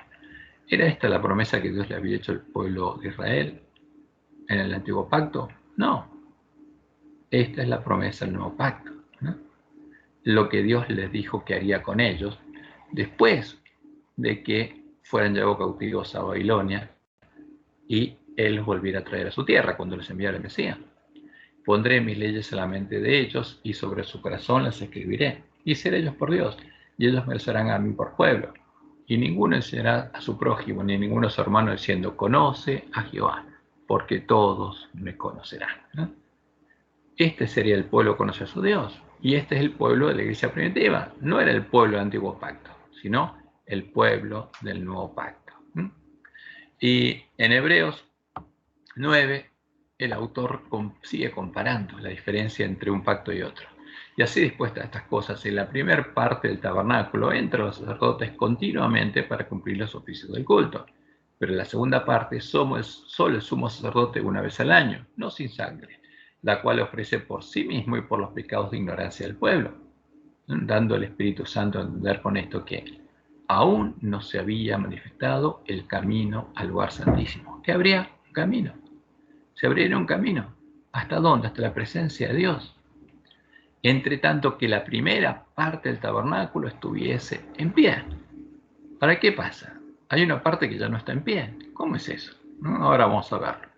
¿Era esta la promesa que Dios le había hecho al pueblo de Israel en el antiguo pacto? No. Esta es la promesa del nuevo pacto, ¿no? Lo que Dios les dijo que haría con ellos después de que fueran llevados cautivos a Babilonia y Él los volviera a traer a su tierra cuando les enviara el Mesías. Pondré mis leyes en la mente de ellos y sobre su corazón las escribiré. Y seré ellos por Dios, y ellos me serán a mí por pueblo. Y ninguno enseñará a su prójimo, ni ninguno a su hermano, diciendo: conoce a Jehová, porque todos me conocerán, ¿no? Este sería el pueblo que conoce a su Dios. Y este es el pueblo de la iglesia primitiva. No era el pueblo del antiguo pacto, sino el pueblo del nuevo pacto. Y en Hebreos 9, el autor sigue comparando la diferencia entre un pacto y otro. Y así dispuestas estas cosas, en la primera parte del tabernáculo entran los sacerdotes continuamente para cumplir los oficios del culto. Pero en la segunda parte solo el sumo sacerdote una vez al año, no sin sangre, la cual ofrece por sí mismo y por los pecados de ignorancia del pueblo, dando al Espíritu Santo a entender con esto que aún no se había manifestado el camino al lugar santísimo. ¿Qué habría? Un camino. Se abriera un camino. ¿Hasta dónde? Hasta la presencia de Dios. Entre tanto que la primera parte del tabernáculo estuviese en pie. ¿Para qué pasa? Hay una parte que ya no está en pie. ¿Cómo es eso? Ahora vamos a verlo.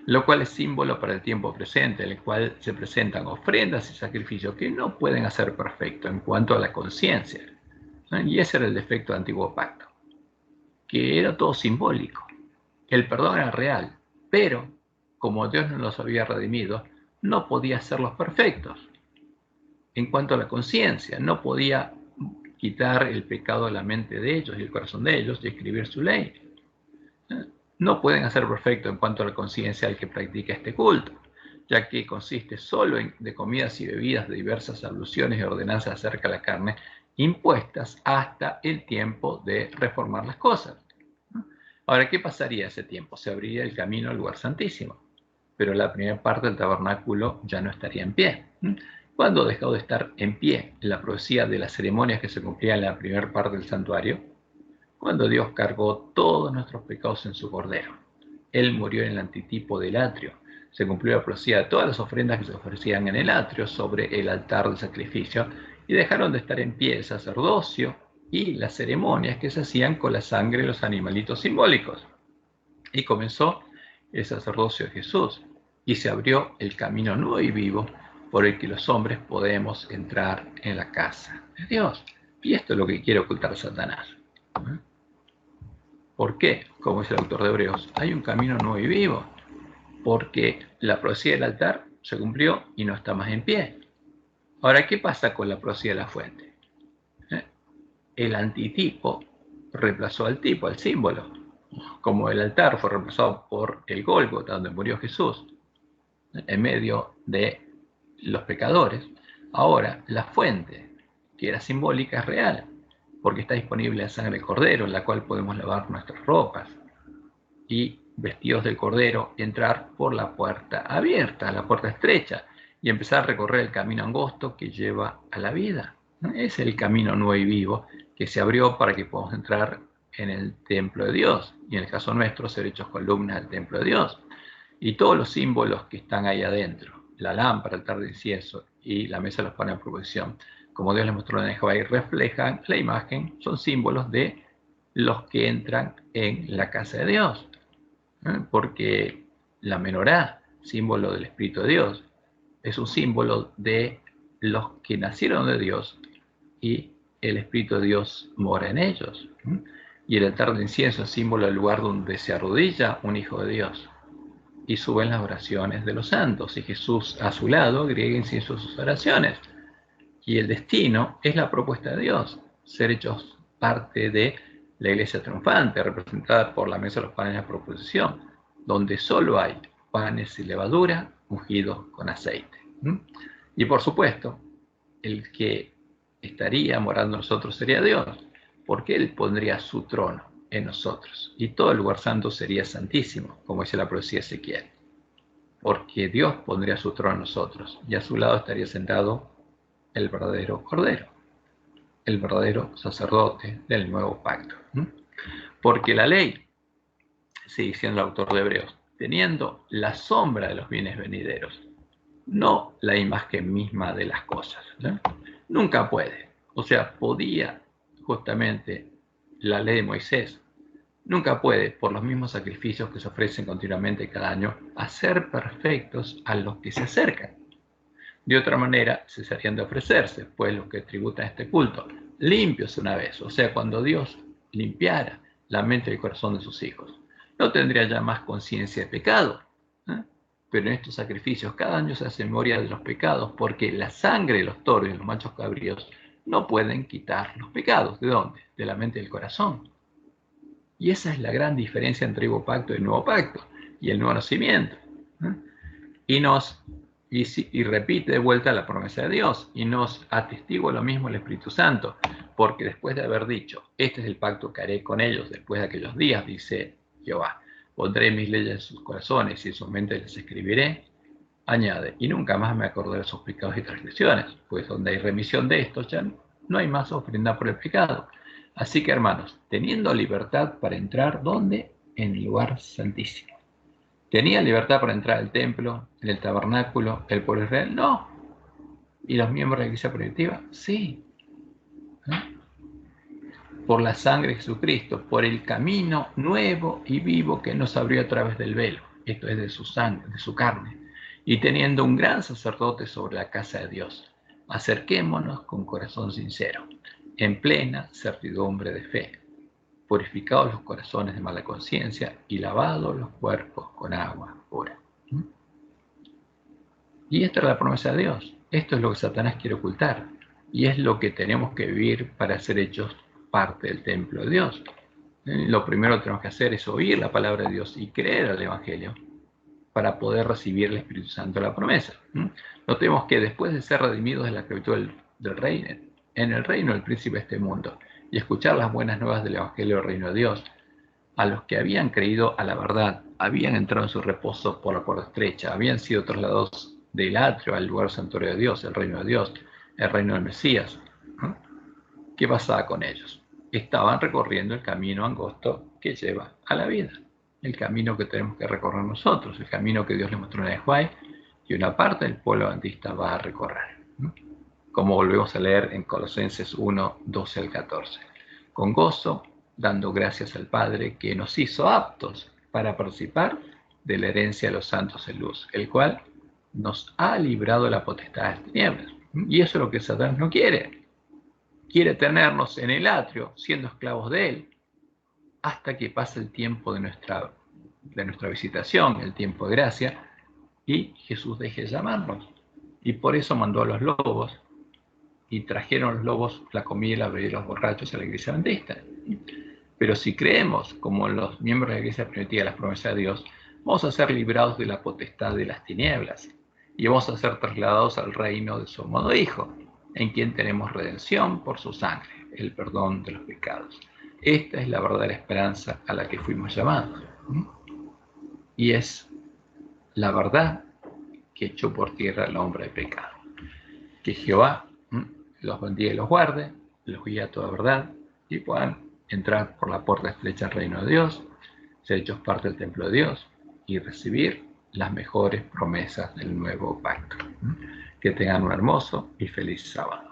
Lo cual es símbolo para el tiempo presente, en el cual se presentan ofrendas y sacrificios que no pueden hacer perfecto en cuanto a la conciencia. Y ese era el defecto del antiguo pacto, que era todo simbólico. El perdón era real, pero como Dios no los había redimido, no podía hacerlos perfectos. En cuanto a la conciencia, no podía quitar el pecado de la mente de ellos y el corazón de ellos y escribir su ley. No pueden hacer perfecto en cuanto a la conciencia del que practica este culto, ya que consiste solo de comidas y bebidas de diversas alusiones y ordenanzas acerca de la carne, impuestas hasta el tiempo de reformar las cosas. Ahora, ¿qué pasaría ese tiempo? Se abriría el camino al lugar santísimo, pero la primera parte del tabernáculo ya no estaría en pie. ¿Cuándo dejó de estar en pie la profecía de las ceremonias que se cumplían en la primera parte del santuario? Cuando Dios cargó todos nuestros pecados en su cordero. Él murió en el antitipo del atrio. Se cumplió la profecía de todas las ofrendas que se ofrecían en el atrio sobre el altar de sacrificio y dejaron de estar en pie el sacerdocio y las ceremonias que se hacían con la sangre de los animalitos simbólicos. Y comenzó el sacerdocio de Jesús y se abrió el camino nuevo y vivo por el que los hombres podemos entrar en la casa de Dios. Y esto es lo que quiere ocultar Satanás. ¿Por qué? Como dice el autor de Hebreos, hay un camino nuevo y vivo, porque la profecía del altar se cumplió y no está más en pie. Ahora, ¿qué pasa con la profecía de la fuente? El antitipo reemplazó al tipo, al símbolo, como el altar fue reemplazado por el Gólgota, donde murió Jesús, en medio de los pecadores. Ahora, la fuente, que era simbólica, es real, porque está disponible la sangre del Cordero, en la cual podemos lavar nuestras ropas y vestidos del Cordero entrar por la puerta abierta, la puerta estrecha, y empezar a recorrer el camino angosto que lleva a la vida. Es el camino nuevo y vivo que se abrió para que podamos entrar en el templo de Dios, y en el caso nuestro, ser hechos columnas del templo de Dios. Y todos los símbolos que están ahí adentro, la lámpara, el altar de incienso y la mesa de los panes de proposición, como Dios les mostró en el Jehová, y reflejan la imagen, son símbolos de los que entran en la casa de Dios. Porque la menorá, símbolo del Espíritu de Dios, es un símbolo de los que nacieron de Dios y el Espíritu de Dios mora en ellos. Y el altar de incienso es símbolo del lugar donde se arrodilla un hijo de Dios y suben las oraciones de los santos, y Jesús a su lado agrega incienso a sus oraciones. Y el destino es la propuesta de Dios, ser hechos parte de la iglesia triunfante, representada por la mesa de los panes de la proposición, donde solo hay panes y levadura ungidos con aceite. Y por supuesto, el que estaría morando en nosotros sería Dios, porque Él pondría su trono en nosotros, y todo el lugar santo sería santísimo, como dice la profecía de Ezequiel, porque Dios pondría su trono en nosotros, y a su lado estaría sentado el verdadero Cordero, el verdadero sacerdote del nuevo pacto. Porque la ley, sigue diciendo el autor de Hebreos, teniendo la sombra de los bienes venideros, no la imagen misma de las cosas, ¿no? Nunca puede. O sea, podía justamente la ley de Moisés, nunca puede, por los mismos sacrificios que se ofrecen continuamente cada año, hacer perfectos a los que se acercan. De otra manera, cesarían de ofrecerse, pues los que tributan este culto, limpios una vez, o sea, cuando Dios limpiara la mente y el corazón de sus hijos, no tendría ya más conciencia de pecado. Pero en estos sacrificios cada año se hace memoria de los pecados, porque la sangre de los toros y de los machos cabríos no pueden quitar los pecados. ¿De dónde? De la mente y del corazón. Y esa es la gran diferencia entre el antiguo pacto y el nuevo pacto, y el nuevo nacimiento. Y repite de vuelta la promesa de Dios, y nos atestigua lo mismo el Espíritu Santo, porque después de haber dicho, este es el pacto que haré con ellos después de aquellos días, dice Jehová, pondré mis leyes en sus corazones y en sus mentes les escribiré, añade, y nunca más me acordaré de sus pecados y transgresiones, pues donde hay remisión de estos ya no hay más ofrenda por el pecado. Así que, hermanos, teniendo libertad para entrar, ¿dónde? En el lugar santísimo. ¿Tenía libertad para entrar al templo, en el tabernáculo, el pueblo de Israel? No. ¿Y los miembros de la iglesia primitiva? Sí. Por la sangre de Jesucristo, por el camino nuevo y vivo que nos abrió a través del velo, esto es de su sangre, de su carne, y teniendo un gran sacerdote sobre la casa de Dios, acerquémonos con corazón sincero, en plena certidumbre de fe, purificados los corazones de mala conciencia y lavados los cuerpos con agua pura. Y esta es la promesa de Dios. Esto es lo que Satanás quiere ocultar. Y es lo que tenemos que vivir para ser hechos parte del templo de Dios. Lo primero que tenemos que hacer es oír la palabra de Dios y creer al Evangelio para poder recibir el Espíritu Santo la promesa. Notemos que después de ser redimidos de la esclavitud del reino, en el reino del príncipe de este mundo, y escuchar las buenas nuevas del Evangelio del reino de Dios, a los que habían creído a la verdad, habían entrado en su reposo por la puerta estrecha, habían sido trasladados del atrio al lugar santuario de Dios, el reino de Dios, el reino del Mesías. ¿Qué pasaba con ellos? Estaban recorriendo el camino angosto que lleva a la vida, el camino que tenemos que recorrer nosotros, el camino que Dios le mostró en el Juárez, y una parte del pueblo adventista va a recorrer, como volvemos a leer en Colosenses 1, 12 al 14. Con gozo, dando gracias al Padre que nos hizo aptos para participar de la herencia de los santos en luz, el cual nos ha librado de la potestad de las tinieblas. Y eso es lo que Satanás no quiere. Quiere tenernos en el atrio, siendo esclavos de él, hasta que pase el tiempo de nuestra visitación, el tiempo de gracia, y Jesús deje de llamarnos. Y por eso mandó a los lobos, y trajeron los lobos la comida y la bebida de los borrachos a la iglesia adventista. Pero si creemos, como los miembros de la iglesia primitiva, las promesas de Dios, vamos a ser librados de la potestad de las tinieblas y vamos a ser trasladados al reino de su amado Hijo, en quien tenemos redención por su sangre, el perdón de los pecados. Esta es la verdadera esperanza a la que fuimos llamados. Y es la verdad que echó por tierra al hombre de pecado. Que Jehová los bendiga y los guarde, los guíe a toda verdad y puedan entrar por la puerta estrecha al reino de Dios, ser hechos parte del templo de Dios y recibir las mejores promesas del nuevo pacto. Que tengan un hermoso y feliz sábado.